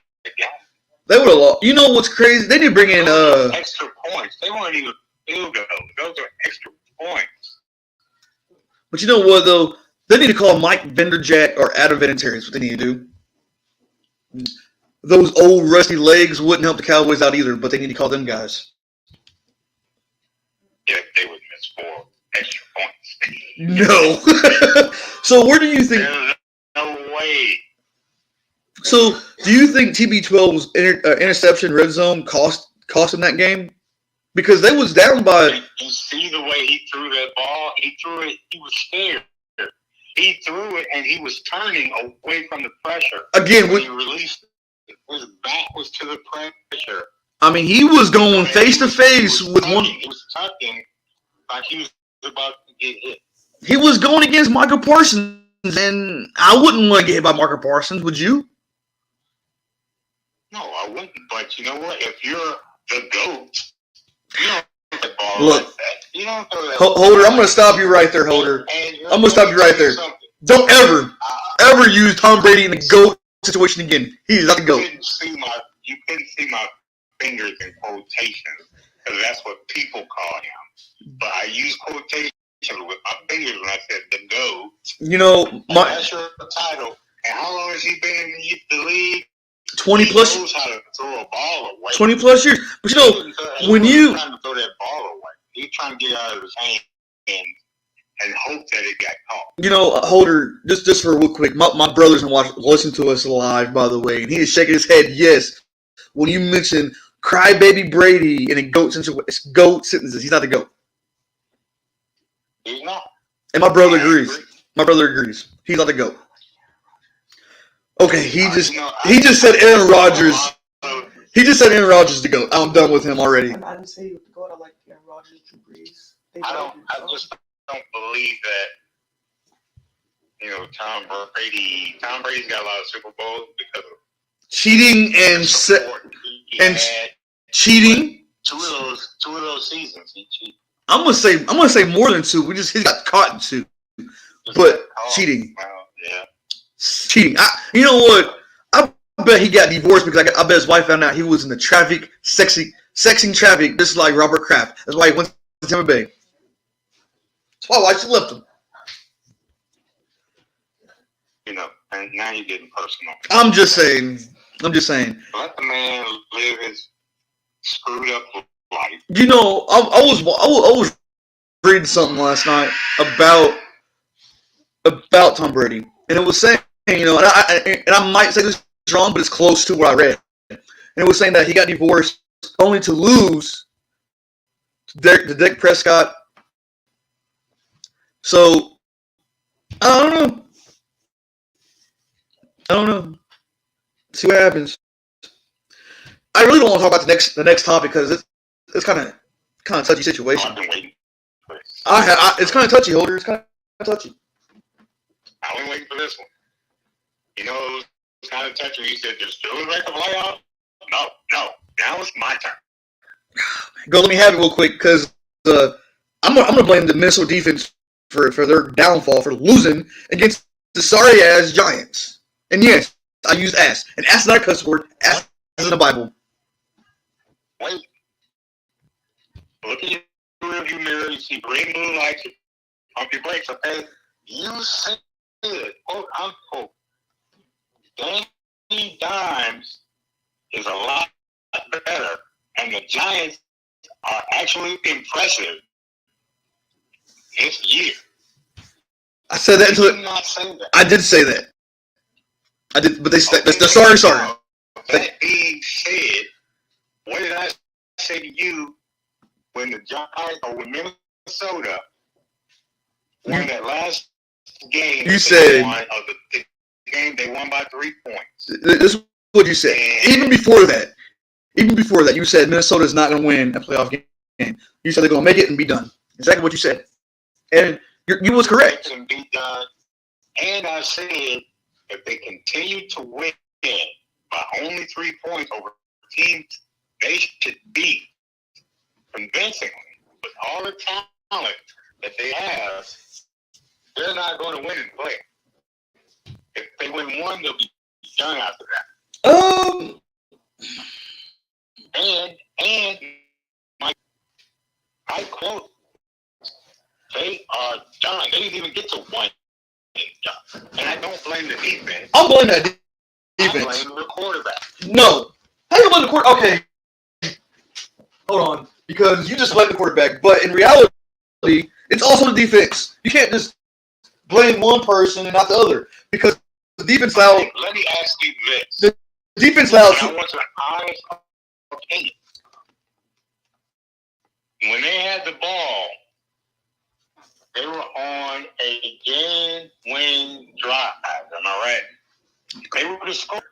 They would have lost. You know what's crazy? They did bring in extra points. They weren't even field goals. Those are extra points. But you know what though? They need to call Mike Vanderjagt or Adam Vinatieri. That's what they need to do. Those old rusty legs wouldn't help the Cowboys out either, but they need to call them guys. Yeah, they would miss 4 extra points. No. So where do you think? There's no way. So do you think TB12's interception red zone cost them that game? Because they was down by. You see the way he threw that ball? He threw it. He was scared. He threw it and he was turning away from the pressure. Again, when he released it, his back was to the pressure. I mean, he was going face to face with one. He was tucking like he was about to get hit. He was going against Micah Parsons, and I wouldn't want to get hit by Micah Parsons. Would you? No, I wouldn't. But you know what? If you're the GOAT, you don't throw that ball Look, like that. You don't throw that Holder, I'm going to stop you right there, Holder. I'm going to stop you right there. Don't ever use Tom Brady in the GOAT situation again. He's not the GOAT. You couldn't see my fingers in quotations because that's what people call him. But I use quotations with my fingers when I said the GOAT. You know, that's your title. And how long has he been in the league? 20 plus. He knows how to throw a ball away. 20 plus years. But you know, when you trying to throw that ball away, he's trying to get it out of his hand and hope that it got caught. You know, Holder, just for real quick, my brother's listen to us live, by the way, and he is shaking his head. Yes, when you mention crybaby Brady in a GOAT sentences, he's not the GOAT. He's not. And my brother agrees. My brother agrees. He's not the GOAT. Okay, he just said Aaron Rodgers. He just said Aaron Rodgers to go. I'm done with him already. I didn't say he was to go. I like Aaron Rodgers, Drew Brees. I just don't believe that. You know, Tom Brady's got a lot of Super Bowls because of cheating and cheating. Two of those seasons he cheated. I'm gonna say more than 2. He got caught in 2, but cheating. Well, yeah. Cheating. You know what? I bet he got divorced because I bet his wife found out he was in the traffic, sexing traffic, just like Robert Kraft. That's why he went to Tampa Bay. That's why she left him. You know, and now you're getting personal. I'm just saying. Let the man live his screwed up life. You know, I was reading something last night about about Tom Brady, and it was saying, and I might say this wrong, but it's close to what I read. And it was saying that he got divorced only to lose to Dak Prescott. So I don't know. See what happens. I really don't want to talk about the next topic because it's kind of touchy situation. I've been waiting for this. It's kind of touchy, Holder. It's kind of touchy. I've been waiting for this one. You know, it's kind of touchy. He said, "Just still make the playoff." No. Now it's my turn. Go, let me have it real quick because I'm gonna blame the Minnesota defense for their downfall for losing against the sorry ass Giants. And yes, I used ass, and ass is not a cuss word. Ass is in the Bible. Wait. Look in your rearview mirror. You see green blue lights. Pump your brakes, okay? You said, quote unquote, Danny Dimes is a lot better, and the Giants are actually impressive this year. I said that You did not say that. I did say that. I did, but they're sorry. That being said, what did I say to you when the Giants or when Minnesota won that last game? You said the game they won by 3 points. This is what you said. Even before that, you said Minnesota is not going to win a playoff game. You said they're going to make it and be done. Exactly what you said, and you was correct. And be done. And I said if they continue to win by only 3 points over teams they should beat convincingly with all the talent that they have, they're not going to win and play. If they win one, they'll be done after that. And I quote, they are done. They didn't even get to one and done. And I don't blame the defense. I'm blaming that defense. I blame the quarterback. No. How you blame the quarterback? Okay. Hold on. Because you just blame the quarterback. But in reality, it's also the defense. You can't just blame one person and not the other. Because the defense allowed. Let me ask you this. The defense allowed. I want an honest opinion. When they had the ball, they were on a game-winning drive. Am I right? They would have scored.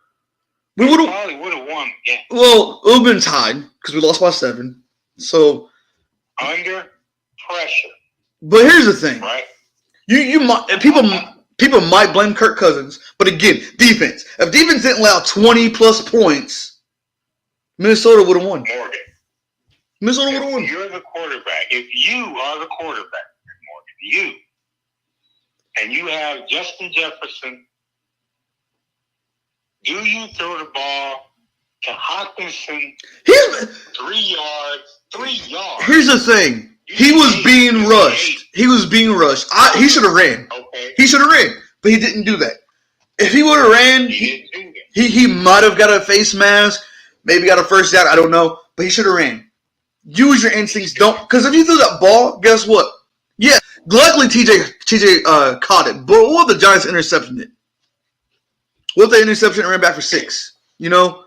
We probably would have won the game. Well, it would have been tied because we lost by 7. So under pressure. But here's the thing. Right? You might people might blame Kirk Cousins, but again, defense. If defense didn't allow 20+ points, Minnesota would have won. Morgan. Minnesota would have won. If you're the quarterback, if you are the quarterback, Morgan, and you have Justin Jefferson, do you throw the ball to Hockenson 3 yards? 3 yards. Here's the thing. He was being rushed. He should have ran. Okay. He should have ran, but he didn't do that. If he would have ran, he might have got a face mask, maybe got a first down. I don't know, but he should have ran. Use your instincts. Don't, because if you threw that ball, guess what? Yeah, luckily TJ caught it. But what if the Giants intercepted it? What if they intercepted and ran back for 6? You know.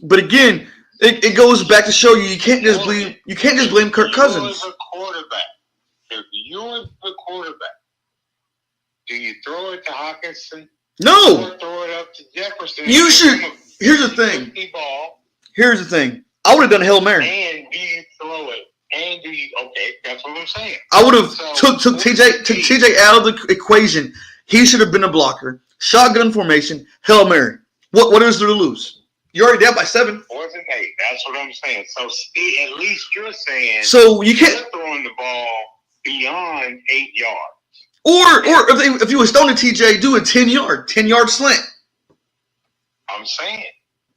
But again, it goes back to show you can't just blame Kirk Cousins. If you're the quarterback, do you throw it to Hockenson? No. Or throw it up to Jefferson? You should. Here's the thing. I would have done a Hail Mary. And do you throw it? And do you? Okay, that's what I'm saying. I would have took TJ out of the equation. He should have been a blocker. Shotgun formation. Hail Mary. What is there to lose? You're already down by 7. 4th and 8. That's what I'm saying. So at least you're saying. So you can't throwing the ball beyond 8 yards. Or if you were stoning TJ, do a 10-yard slant. I'm saying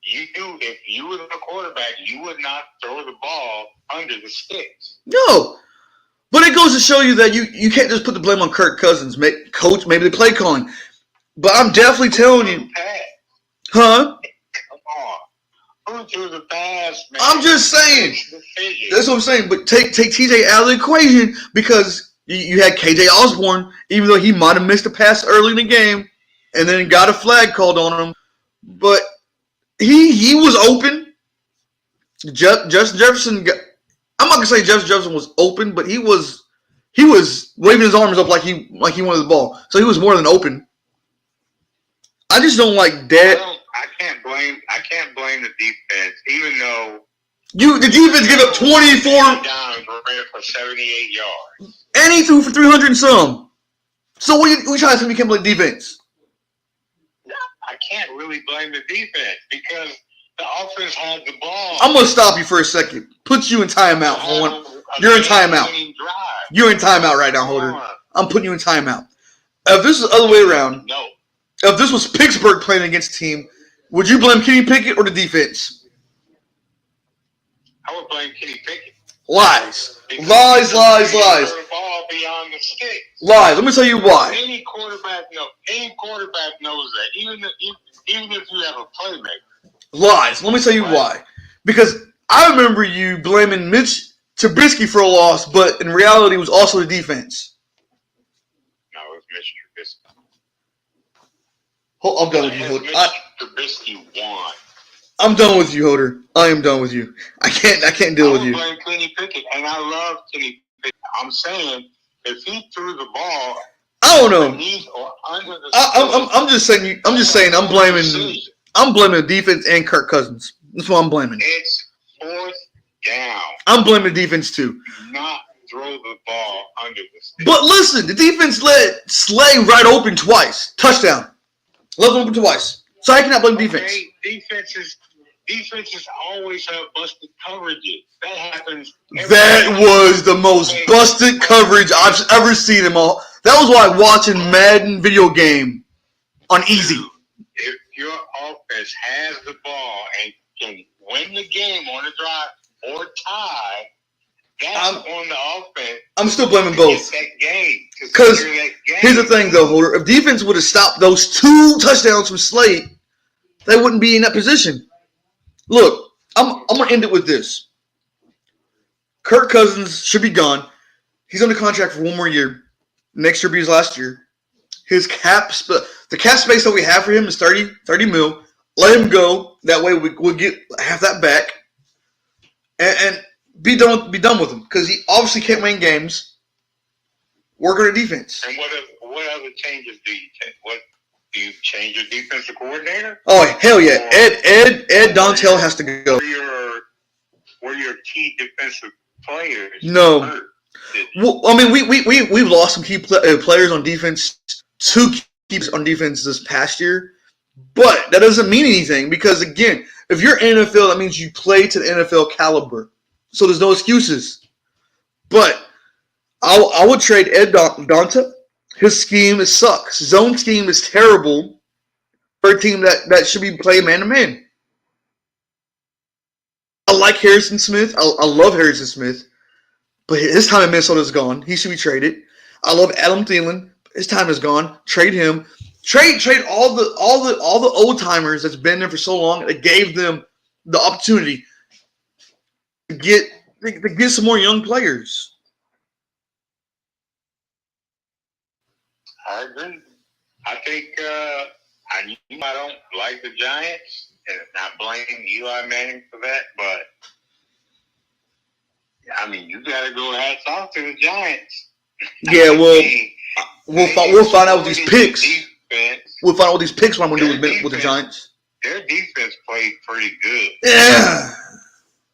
if you were the quarterback, you would not throw the ball under the sticks. No. But it goes to show you that you can't just put the blame on Kirk Cousins, coach, maybe the play calling. But I'm definitely telling you. Huh? Come on. Who threw the pass, man? I'm just saying. That's what I'm saying. But take TJ out of the equation because You had KJ Osborne, even though he might have missed a pass early in the game, and then got a flag called on him, but he was open. Justin Jefferson. I'm not gonna say Justin Jefferson was open, but he was waving his arms up like he wanted the ball, so he was more than open. I just don't like that. I can't blame the defense, even though The defense gave up 24, down and ran for 78 yards. and he threw for 300 and some. So what are you trying to say we can't blame defense? I can't really blame the defense because the offense had the ball. I'm gonna stop you for a second. Put you in timeout for one. You're in timeout. You're in timeout right now, Holder. I'm putting you in timeout. If this is the other way around, No. if this was Pittsburgh playing against a team, would you blame Kenny Pickett or the defense? I would blame Kenny Pickett. Lies. Because Lies. he threw the ball beyond the stick. Lies. Let me tell you why. Any quarterback knows that. Even if you have a playmaker. Lies. Let me tell you why. Because I remember you blaming Mitch Trubisky for a loss, but in reality, it was also the defense. No, it was Mitch Trubisky. I'm done with you, Holder. Mitch Trubisky won. I'm done with you, Holder. I am done with you. I can't deal with you. I blame Kenny Pickett, and I love Kenny Pickett. I'm saying if he threw the ball, I don't know. underneath or under the I'm just saying. I'm blaming the defense and Kirk Cousins. That's what I'm blaming. It's fourth down. I'm blaming the defense too. Do not throw the ball under the stick. But listen, the defense let Slay right open twice. Touchdown. Left open twice. So I cannot blame defense. Okay, defenses always have busted coverages. That happens. That was the most busted coverage I've ever seen in my. That was like watching Madden video game on easy. If your offense has the ball and can win the game on a drive or tie, that's on the offense. I'm still blaming both. That game. Because here's the thing, though, Holder. If defense would have stopped those 2 touchdowns from Slate, they wouldn't be in that position. Look, I'm going to end it with this. Kirk Cousins should be gone. He's under contract for 1 more year. Next year will be his last year. The cap space that we have for him is 30 mil. Let him go. That way we'll get half that back. And be done with him. Because he obviously can't win games. Work on the defense. And what other changes do you take? Do you change your defensive coordinator? Oh, hell yeah. Ed Dontel has to go. Were your key defensive players No. hurt? Well, I mean, we've lost some key players on defense, 2 keys on defense this past year, but that doesn't mean anything because, again, if you're NFL, that means you play to the NFL caliber, so there's no excuses. But I would trade Ed Donta. His scheme sucks. Zone scheme is terrible for a team that should be playing man-to-man. I like Harrison Smith. I love Harrison Smith. But his time in Minnesota is gone. He should be traded. I love Adam Thielen. His time is gone. Trade him. Trade all the old timers that's been there for so long that gave them the opportunity to get some more young players. I agree. I think I don't like the Giants, and not blame Eli Manning for that, but I mean, you got to go hats off to the Giants. Yeah, well, we'll find out with these picks. We'll find out what these picks what I'm going to do with the Giants. Their defense played pretty good. Yeah.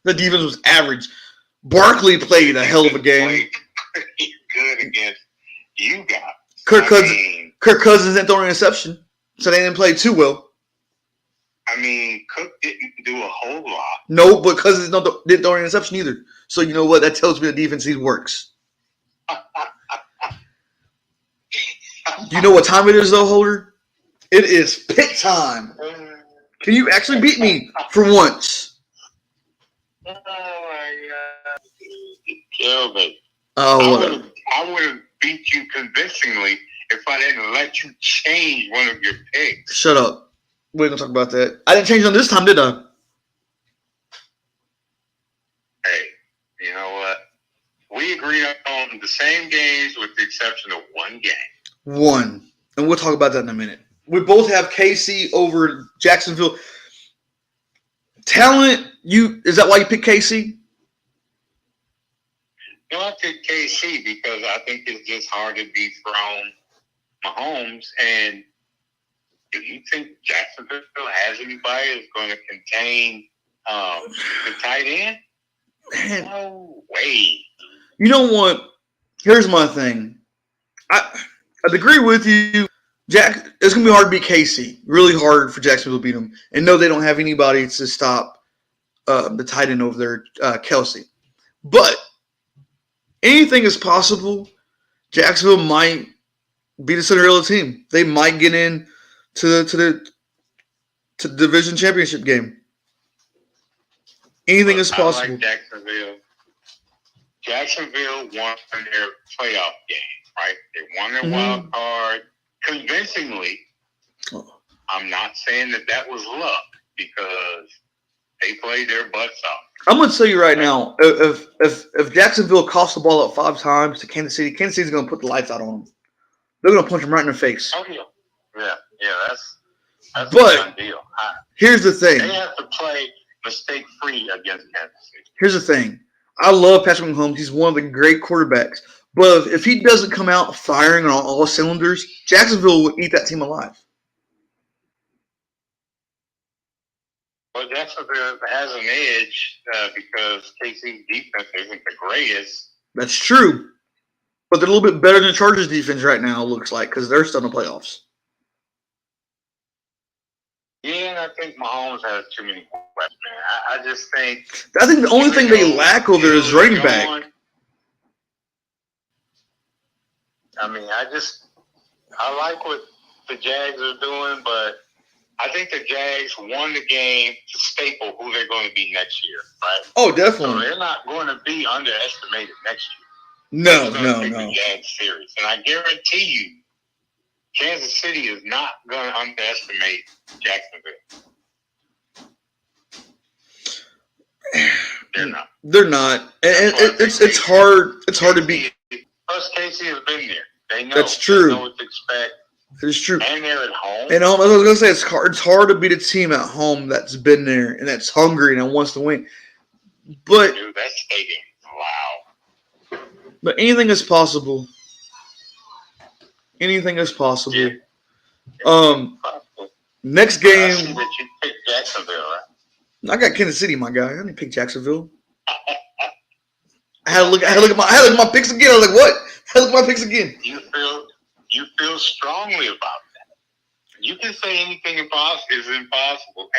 The defense was average. Barkley played a hell of a game. Played pretty good against you guys. Kirk Cousins didn't throw an interception, so they didn't play too well. I mean, Cook didn't do a whole lot. No, but Cousins didn't throw an interception either. So you know what? That tells me the defense works. You know what time it is, though, Holder? It is pit time. Can you actually beat me for once? Oh, my God. Kill me. Oh, whatever. I would have beat you convincingly if I didn't let you change one of your picks. Shut up. We ain't gonna talk about that. I didn't change them this time, did I? Hey, you know what? We agreed on the same games with the exception of one game. One. And we'll talk about that in a minute. We both have KC over Jacksonville. Talent, is that why you picked KC? No, I picked KC because I think it's just hard to dethrone Mahomes. And do you think Jacksonville has anybody that's going to contain the tight end? Man, No way. you know what? Here's my thing. I'd agree with you. It's going to be hard to beat KC. Really hard for Jacksonville to beat them. And no, they don't have anybody to stop the tight end over there, Kelsey. But anything is possible. Jacksonville might be the Cinderella team. They might get in to the division championship game. Anything is possible. I like Jacksonville. Jacksonville won their playoff game, right? They won their wild card convincingly. Oh. I'm not saying that was luck because they played their butts off. I'm going to tell you right now, if Jacksonville coughs the ball up 5 times to Kansas City's going to put the lights out on them. They're going to punch them right in the face. Oh, yeah, that's But a done deal. Here's the thing. They have to play mistake-free against Kansas City. Here's the thing. I love Patrick Mahomes. He's one of the great quarterbacks. But if he doesn't come out firing on all cylinders, Jacksonville will eat that team alive. Well, Jacksonville has an edge because KC's defense isn't the greatest. That's true. But they're a little bit better than Chargers defense right now, it looks like, because they're still in the playoffs. Yeah, and I think Mahomes has too many weapons, man. I just think... I think the only thing they lack over there is running back. I mean, I like what the Jags are doing, but I think the Jags won the game to staple who they're going to be next year, right? Oh, So definitely. they're not going to be underestimated next year. No. They're gonna take the Jags serious. And I guarantee you, Kansas City is not going to underestimate Jacksonville. They're not. They're not. And it's hard. It's hard to beat. Plus, Casey has been there. They know. That's true. They know what to expect. It's true. And they're at home. And I was going to say, it's hard to beat a team at home that's been there and that's hungry and that wants to win. But Dude, that stadium is loud. But anything is possible. Anything is possible. Yeah. Next I game, see that you picked Jacksonville, right? I got Kansas City, my guy. I didn't pick Jacksonville. I had to look at my picks again. I was like, what? I had to look at my picks again. You feel strongly about that. You can say anything is impossible,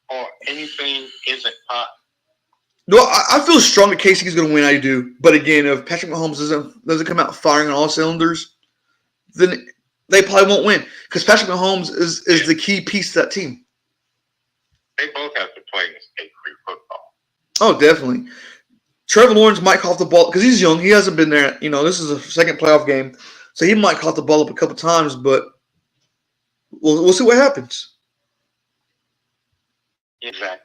or anything isn't possible. No, I feel strong that KC is going to win. I do, but again, if Patrick Mahomes doesn't come out firing on all cylinders, then they probably won't win because Patrick Mahomes is the key piece to that team. They both have to play mistake-free football. Oh, definitely. Trevor Lawrence might cough the ball because he's young. He hasn't been there. This is a second playoff game, so he might cough the ball up a couple times. But we'll see what happens. Exactly.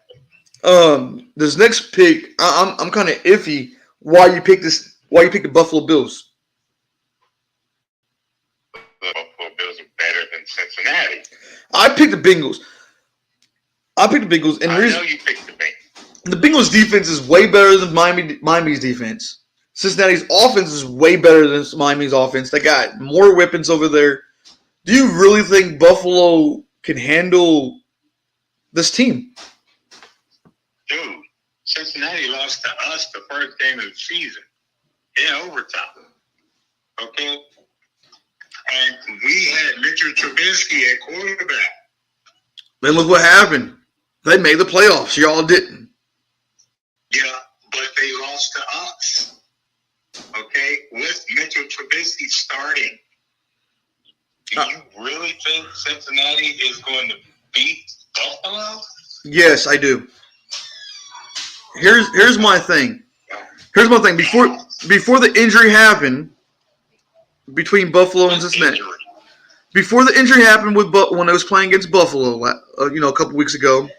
This next pick, I'm kind of iffy. Why you pick this? Why you pick the Buffalo Bills? The Buffalo Bills are better than Cincinnati. I picked the Bengals. And I know you picked the Bengals. the Bengals' defense is way better than Miami's defense. Cincinnati's offense is way better than Miami's offense. They got more weapons over there. Do you really think Buffalo can handle this team? Dude, Cincinnati lost to us the first game of the season in overtime. Okay? And we had Mitchell Trubisky at quarterback. Then look what happened. They made the playoffs. Y'all didn't. Yeah, but they lost to us. Okay? With Mitchell Trubisky starting. Do you really think Cincinnati is going to beat Buffalo? Yes, I do. Here's my thing. Before the injury happened between Buffalo and Cincinnati. Before the injury happened when I was playing against Buffalo, a couple weeks ago.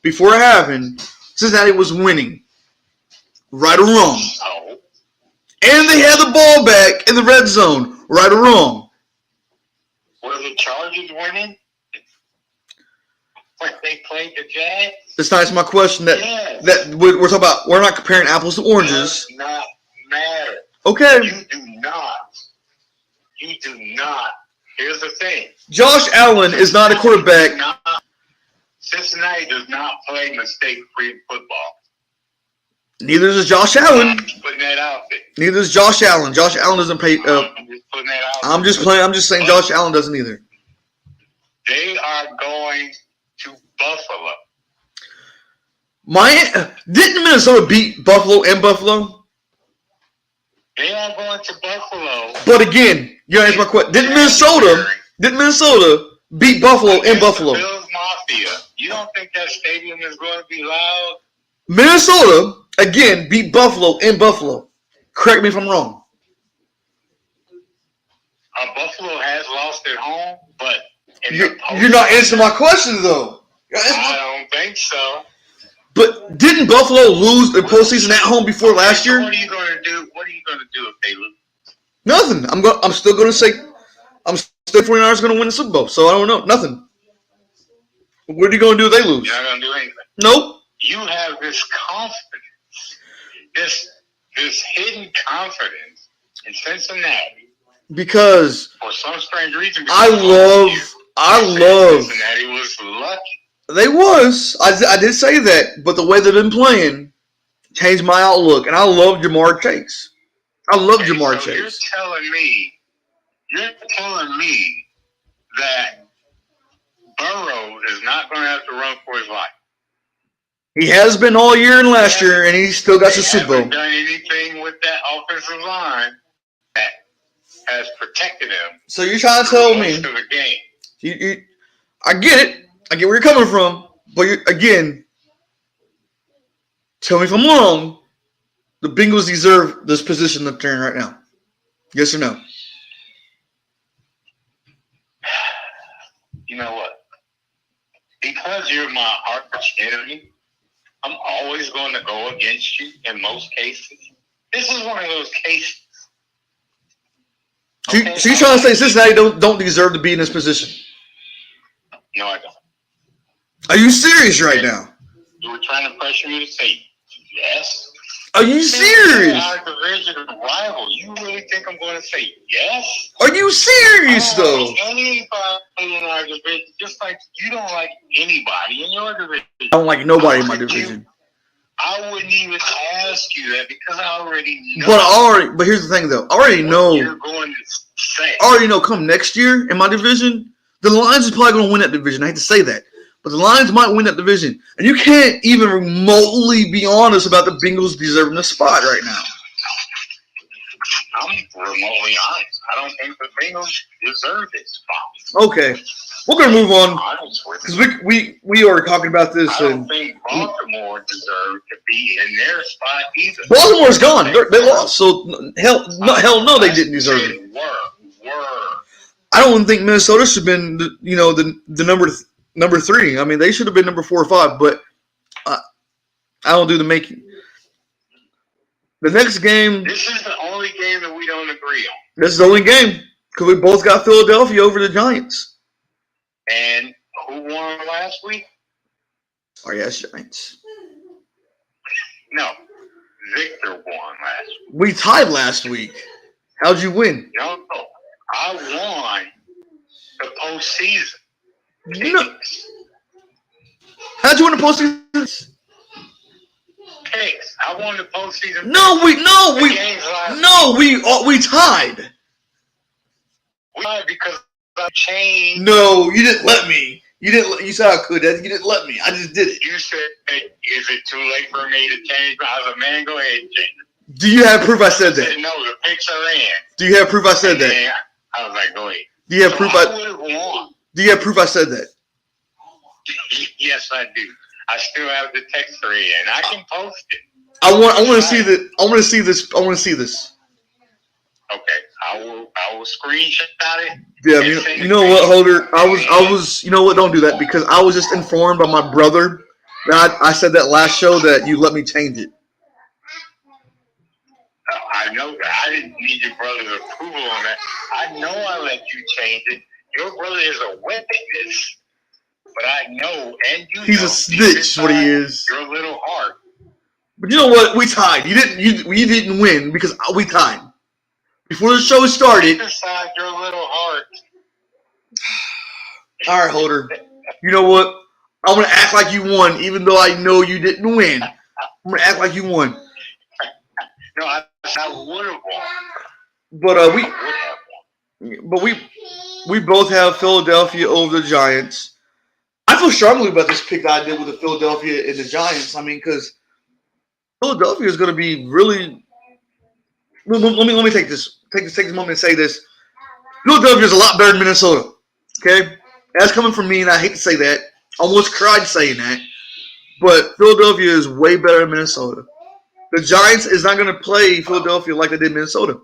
Before it happened, Cincinnati was winning. Right or wrong. And they had the ball back in the red zone, right or wrong. Were the Chargers winning when they played the Jags? That's not my question. Yes. That we're talking about. We're not comparing apples to oranges. Does not matter. Okay. You do not. You do not. Here's the thing. Josh Allen is not a quarterback. Cincinnati does not play mistake-free football. Neither does Josh Allen. I'm just putting that out there. Neither does Josh Allen. Josh Allen doesn't play. I'm just putting that out there. I'm just playing. I'm just saying Josh Allen doesn't either. They are going to Buffalo. Didn't Minnesota beat Buffalo in Buffalo? They are going to Buffalo. But again, you gotta answer my question. Didn't Minnesota beat Buffalo in Buffalo? Bills Mafia. You don't think that stadium is going to be loud? Minnesota again beat Buffalo in Buffalo. Correct me if I'm wrong. Buffalo has lost at home, but You're not answering my question though. I don't think so. But didn't Buffalo lose the postseason at home before last year? What are you going to do? What are you going to do if they lose? Nothing. I'm still going to say 49ers going to win the Super Bowl. So I don't know. Nothing. What are you going to do if they lose? You're not going to do anything. Nope. You have this confidence, this hidden confidence in Cincinnati. Because for some strange reason, I love Cincinnati was lucky. They was. I did say that, but the way they've been playing changed my outlook, and I love Jamar Chase. I love Jamar Chase. You're telling me that Burrow is not going to have to run for his life. He has been all year and last year, and he still got the Super Bowl. They haven't done anything with that offensive line that has protected him. So you're trying to tell me? Most of the game. I get it. I get where you're coming from, but again, tell me if I'm wrong. The Bengals deserve this position that they're in right now. Yes or no? You know what? Because you're my arch enemy, I'm always going to go against you in most cases. This is one of those cases. Okay? So you're trying to say Cincinnati don't deserve to be in this position? No, I don't. Are you serious right now? You were trying to pressure me to say yes. Are you serious? Our division rival. You really think I'm going to say yes? Are you serious though? Anybody in our division, just like you don't like anybody in your division. I don't like nobody in my division. I wouldn't even ask you that because I already know. But here's the thing though. I already know. You're going to say. I already know. Come next year in my division, the Lions is probably going to win that division. I hate to say that. But the Lions might win that division. And you can't even remotely be honest about the Bengals deserving the spot right now. I'm remotely honest. I don't think the Bengals deserve this spot. Okay. We're going to move on. Because we are talking about this. I don't think Baltimore deserved to be in their spot either. Baltimore's gone. They lost. So, hell no, they didn't deserve it. I don't think Minnesota should have been, the number 3. I mean, they should have been number 4 or 5, but I don't do the making. The next game. This is the only game that we don't agree on. This is the only game because we both got Philadelphia over the Giants. And who won last week? Oh, yes, Giants. No, Victor won last week. We tied last week. How'd you win? No, I won the postseason. No. How'd you win the postseason? Picks. I won the postseason. We tied. We tied because I changed. No, you didn't let me. You said I could. You didn't let me. I just did it. You said, "Is it too late for me to change?" I was like, "Man, go ahead and change it." Do you have proof I said that? No, the picks are in. Do you have proof I said that? I was like, "Go ahead." Do you have proof I would have won. Do you have proof I said that? Yes, I do. I still have the text thread, and I can post it. I want to see that. I want to see this. I want to see this. Okay, I will screenshot it. Yeah, you know what, Holder? I was. You know what? Don't do that because I was just informed by my brother that I said that last show that you let me change it. I know that. I didn't need your brother's approval on that. I know I let you change it. Your brother is a witness. But I know, and you He's know, a snitch, what he is. Your little heart. But you know what? We tied. We didn't win because we tied. Before the show started. Inside your little heart. All right, Holder. You know what? I'm gonna act like you won, even though I know you didn't win. I'm gonna act like you won. No, I would have won. But we both have Philadelphia over the Giants. I feel strongly about this pick that I did with the Philadelphia and the Giants. I mean, because Philadelphia is going to be really. Let me take this moment and say this. Philadelphia is a lot better than Minnesota. Okay, that's coming from me, and I hate to say that. I almost cried saying that, but Philadelphia is way better than Minnesota. The Giants is not going to play Philadelphia like they did Minnesota.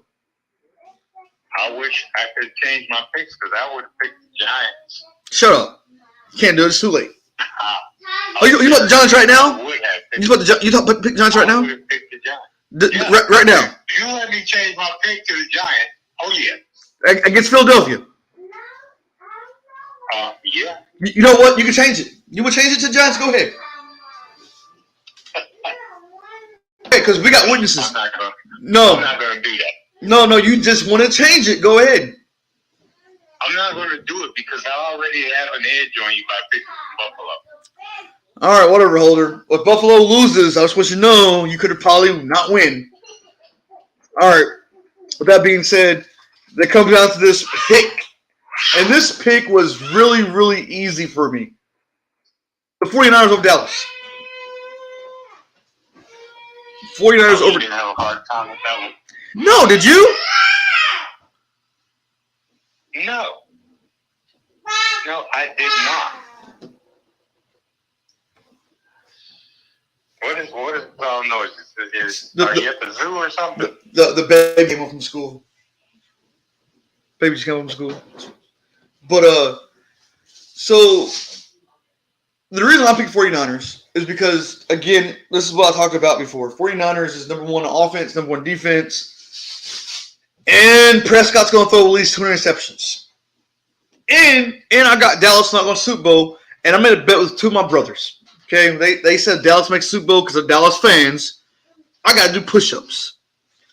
I wish I could change my picks because I would have picked the Giants. Shut up. You can't do it. It's too late. Oh, you about the Giants right now? You about to pick Giants right now? I would have picked the Giants. Right now. You let me change my pick to the Giants. Oh, yeah. Against Philadelphia. Yeah. You know what? You can change it. You would change it to Giants? Go ahead. Okay, because we got witnesses. I'm not going to do that. No, you just want to change it. Go ahead. I'm not going to do it because I already have an edge on you by picking Buffalo. All right, whatever, Holder. If Buffalo loses, I just want you to know you could have probably not win. All right. With that being said, that comes down to this pick. And this pick was really, really easy for me. The 49ers over Dallas. 49ers over. You didn't have a hard time with that one? No, did you? No, I did not. What is all noises? Are you at the zoo or something? The baby came home from school. Baby just came home from school. But so the reason I picked 49ers is because, again, this is what I talked about before. 49ers is number one offense, number one defense. And Prescott's going to throw at least 2 interceptions. And I got Dallas not going to Super Bowl, and I made a bet with 2 of my brothers. Okay, they said Dallas makes Super Bowl because they're Dallas fans. I got to do push-ups.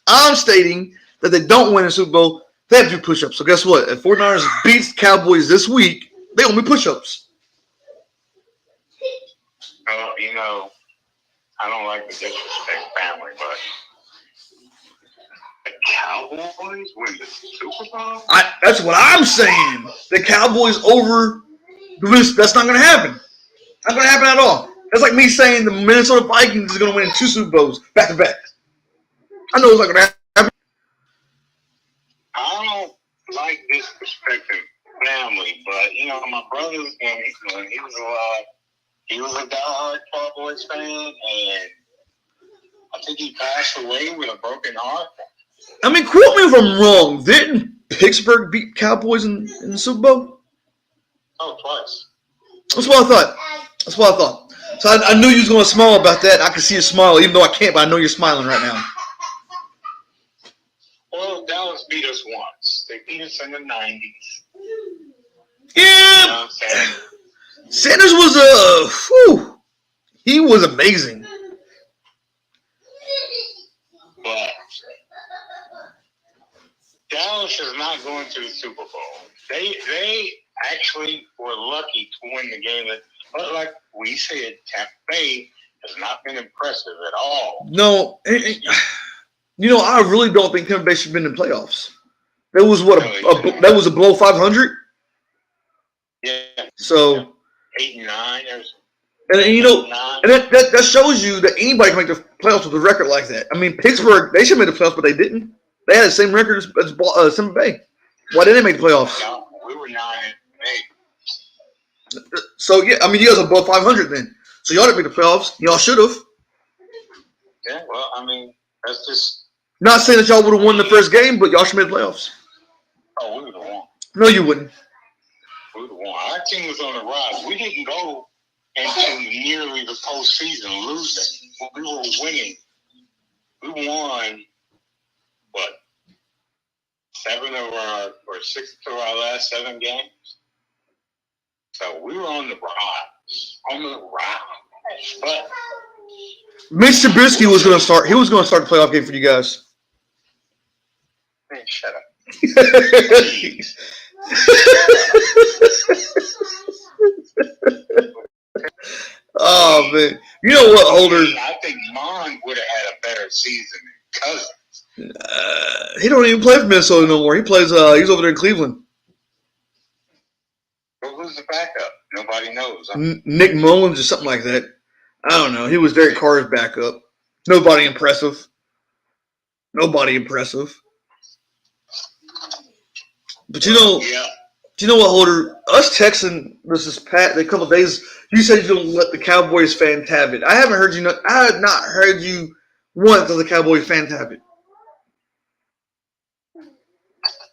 I'm stating that they don't win a Super Bowl, they have to do push-ups. So guess what? If 49ers beats Cowboys this week, they owe me push-ups. You know, I don't like to disrespect family, but the Cowboys win the Super Bowl? That's what I'm saying. The Cowboys over that's not going to happen. Not going to happen at all. That's like me saying the Minnesota Vikings is going to win 2 Super Bowls back to back. I know it's not going to happen. I don't like disrespecting family, but you know, my brother's when he was alive, he was a diehard Cowboys fan, and I think he passed away with a broken heart. I mean, quote me if I'm wrong. Didn't Pittsburgh beat Cowboys in the Super Bowl? Oh, twice. That's what I thought. So I knew you was going to smile about that. I could see you smile, even though I can't, but I know you're smiling right now. Well, Dallas beat us once. They beat us in the 90s. Yeah. You know what I'm saying? Sanders was he was amazing. But Dallas is not going to the Super Bowl. They actually were lucky to win the game. But like we said, Tampa Bay has not been impressive at all. No, you know, I really don't think Tampa Bay should have been in the playoffs. That was that was a below 500. Yeah. So 8 and 9. And you know, and that shows you that anybody can make the playoffs with a record like that. I mean, Pittsburgh, they should have made the playoffs, but they didn't. They had the same record as Tampa Bay. Why didn't they make the playoffs? No, we were 9 and 8. So yeah, I mean, you guys are above 500 then. So y'all didn't make the playoffs. Y'all should have. Yeah, well, I mean, that's just. Not saying that y'all would have won the first game, but y'all should have made the playoffs. Oh, we would have won. No, you wouldn't. We would have won. Our team was on the rise. We didn't go into nearly the postseason losing. We were winning. We won 6 of our last 7 games. So we were on the rise. But Mitch Trubisky was going to start. He was going to start the playoff game for you guys. man, shut up. Oh man, you know what, Holder? I think Mon would have had a better season than Cousins. He don't even play for Minnesota no more. He plays. He's over there in Cleveland. Well, who's the backup? Nobody knows. Nick Mullins or something like that. I don't know. He was Derek Carr's backup. Nobody impressive. But you know, Yeah. do you know what, Holder? Us texting versus Pat a couple of days. You said you don't let the Cowboys fans have it. I haven't heard you. I have not heard you once of the Cowboys fans have it.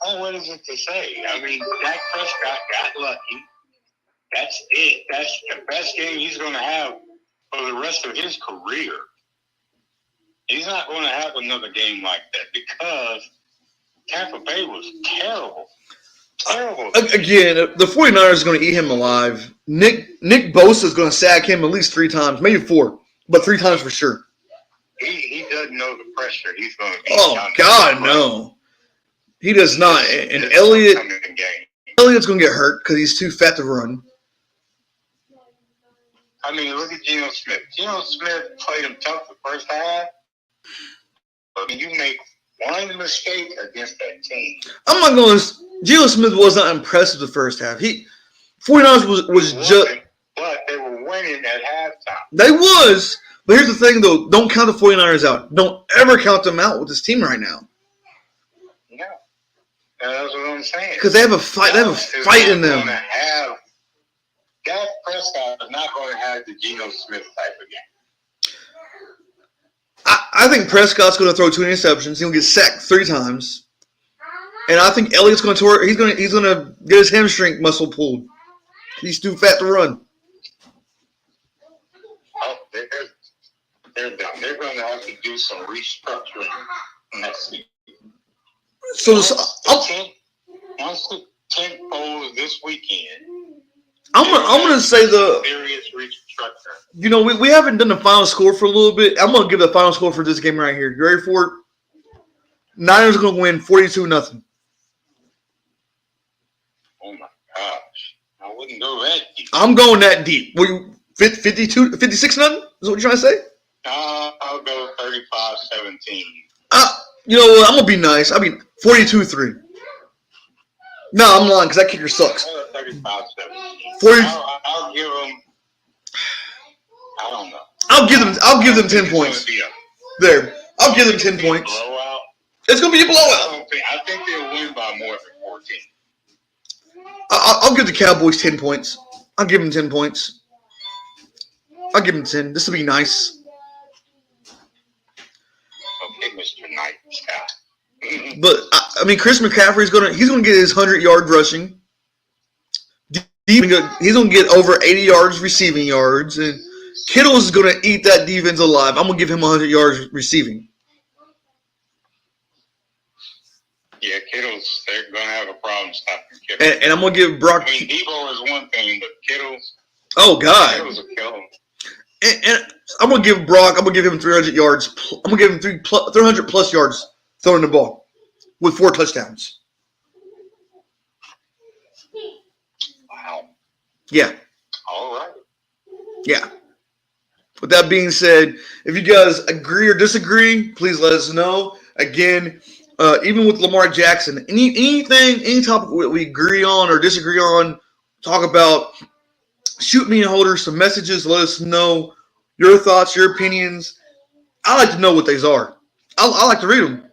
Oh, what is it to say? I mean, Dak Prescott got lucky. That's it. That's the best game he's going to have for the rest of his career. He's not going to have another game like that because Tampa Bay was terrible. Terrible. Again, the 49ers are going to eat him alive. Nick Bosa is going to sack him at least 3 times, maybe 4, but 3 times for sure. He doesn't know the pressure he's going to be. Oh, God, no. He does not. And Elliott's going to get hurt because he's too fat to run. I mean, look at Geno Smith. Geno Smith played him tough the first half. But you make one mistake against that team. I'm not going to – Geno Smith was not impressive the first half. 49ers was just – But they were winning at halftime. They was. But here's the thing, though. Don't count the 49ers out. Don't ever count them out with this team right now. No. That's what I'm saying. Because they have a fight. They have a fight in them. Dak Prescott is not going to have the Geno Smith type of game. I think Prescott's going to throw 2 interceptions. He'll get sacked 3 times. And I think Elliott's going to he's going to get his hamstring muscle pulled. He's too fat to run. Oh, they're done. They're going to have to do some restructuring next week. So Once the tent poles this weekend, I'm gonna say the serious restructuring. You know, we haven't done the final score for a little bit. I'm gonna give the final score for this game right here. You ready for it? Niners are gonna win 42-0. Oh my gosh. I wouldn't go that deep. I'm going that deep. Were you 52, 56-0? Is what you're trying to say? I'll go 35-17. You know what? I'm gonna be nice. I mean 42-3. No, I'm lying because that kicker sucks. 35-17. 40. I'll give them. I don't know. I'll give them 10 points. There. I'll give them 10 points. Blowout. It's gonna be a blowout. I think they'll win by more than 14. I'll give the Cowboys 10 points. I'll give them 10 points. I'll give them 10. This will be nice. Okay, Mr. Night Sky. But I mean, Chris McCaffrey's gonna get his 100-yard rushing. He's gonna get over 80 yards receiving yards, and Kittle's gonna eat that defense alive. I'm gonna give him 100 yards receiving. Yeah, Kittle's, they're gonna have a problem stopping Kittle. And I'm gonna give Brock. I mean, Debo is one thing, but Kittle's. Oh God. Kittle's a killer. And I'm gonna give Brock. I'm gonna give him 300 yards. I'm gonna give him 300 plus yards throwing the ball with 4 touchdowns. Wow. Yeah. All right. Yeah. With that being said, if you guys agree or disagree, please let us know. Again, even with Lamar Jackson, any topic we agree on or disagree on, talk about, shoot me and Holder some messages. Let us know your thoughts, your opinions. I like to know what these are. I like to read them.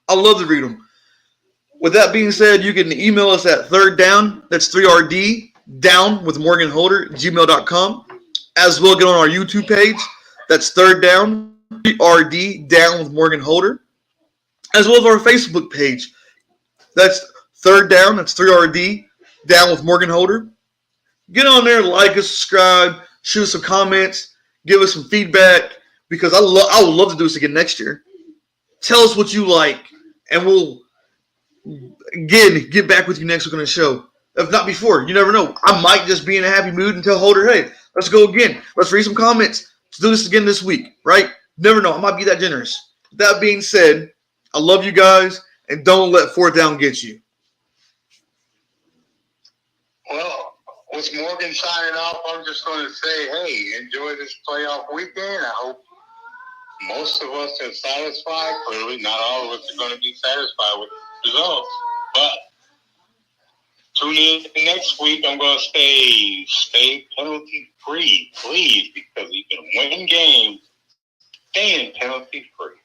I love to read them. With that being said, you can email us at thirddown. That's 3RD down with Morgan Holder, gmail.com. As well, get on our YouTube page. That's Third Down, 3RD down with Morgan Holder. As well as our Facebook page. That's Third Down. That's 3RD down with Morgan Holder. Get on there, like us, subscribe, shoot us some comments, give us some feedback, because I would love to do this again next year. Tell us what you like, and we'll again, get back with you next week on the show. If not before, you never know. I might just be in a happy mood and tell Holder, hey, let's go again. Let's read some comments. Let's do this again this week, right? Never know. I might be that generous. That being said, I love you guys, and don't let 4th down get you. Well, with Morgan signing off, I'm just going to say, hey, enjoy this playoff weekend. I hope most of us are satisfied. Clearly, not all of us are going to be satisfied with the results. But tune in next week. I'm going to stay penalty-free, please, because you can win games staying penalty-free.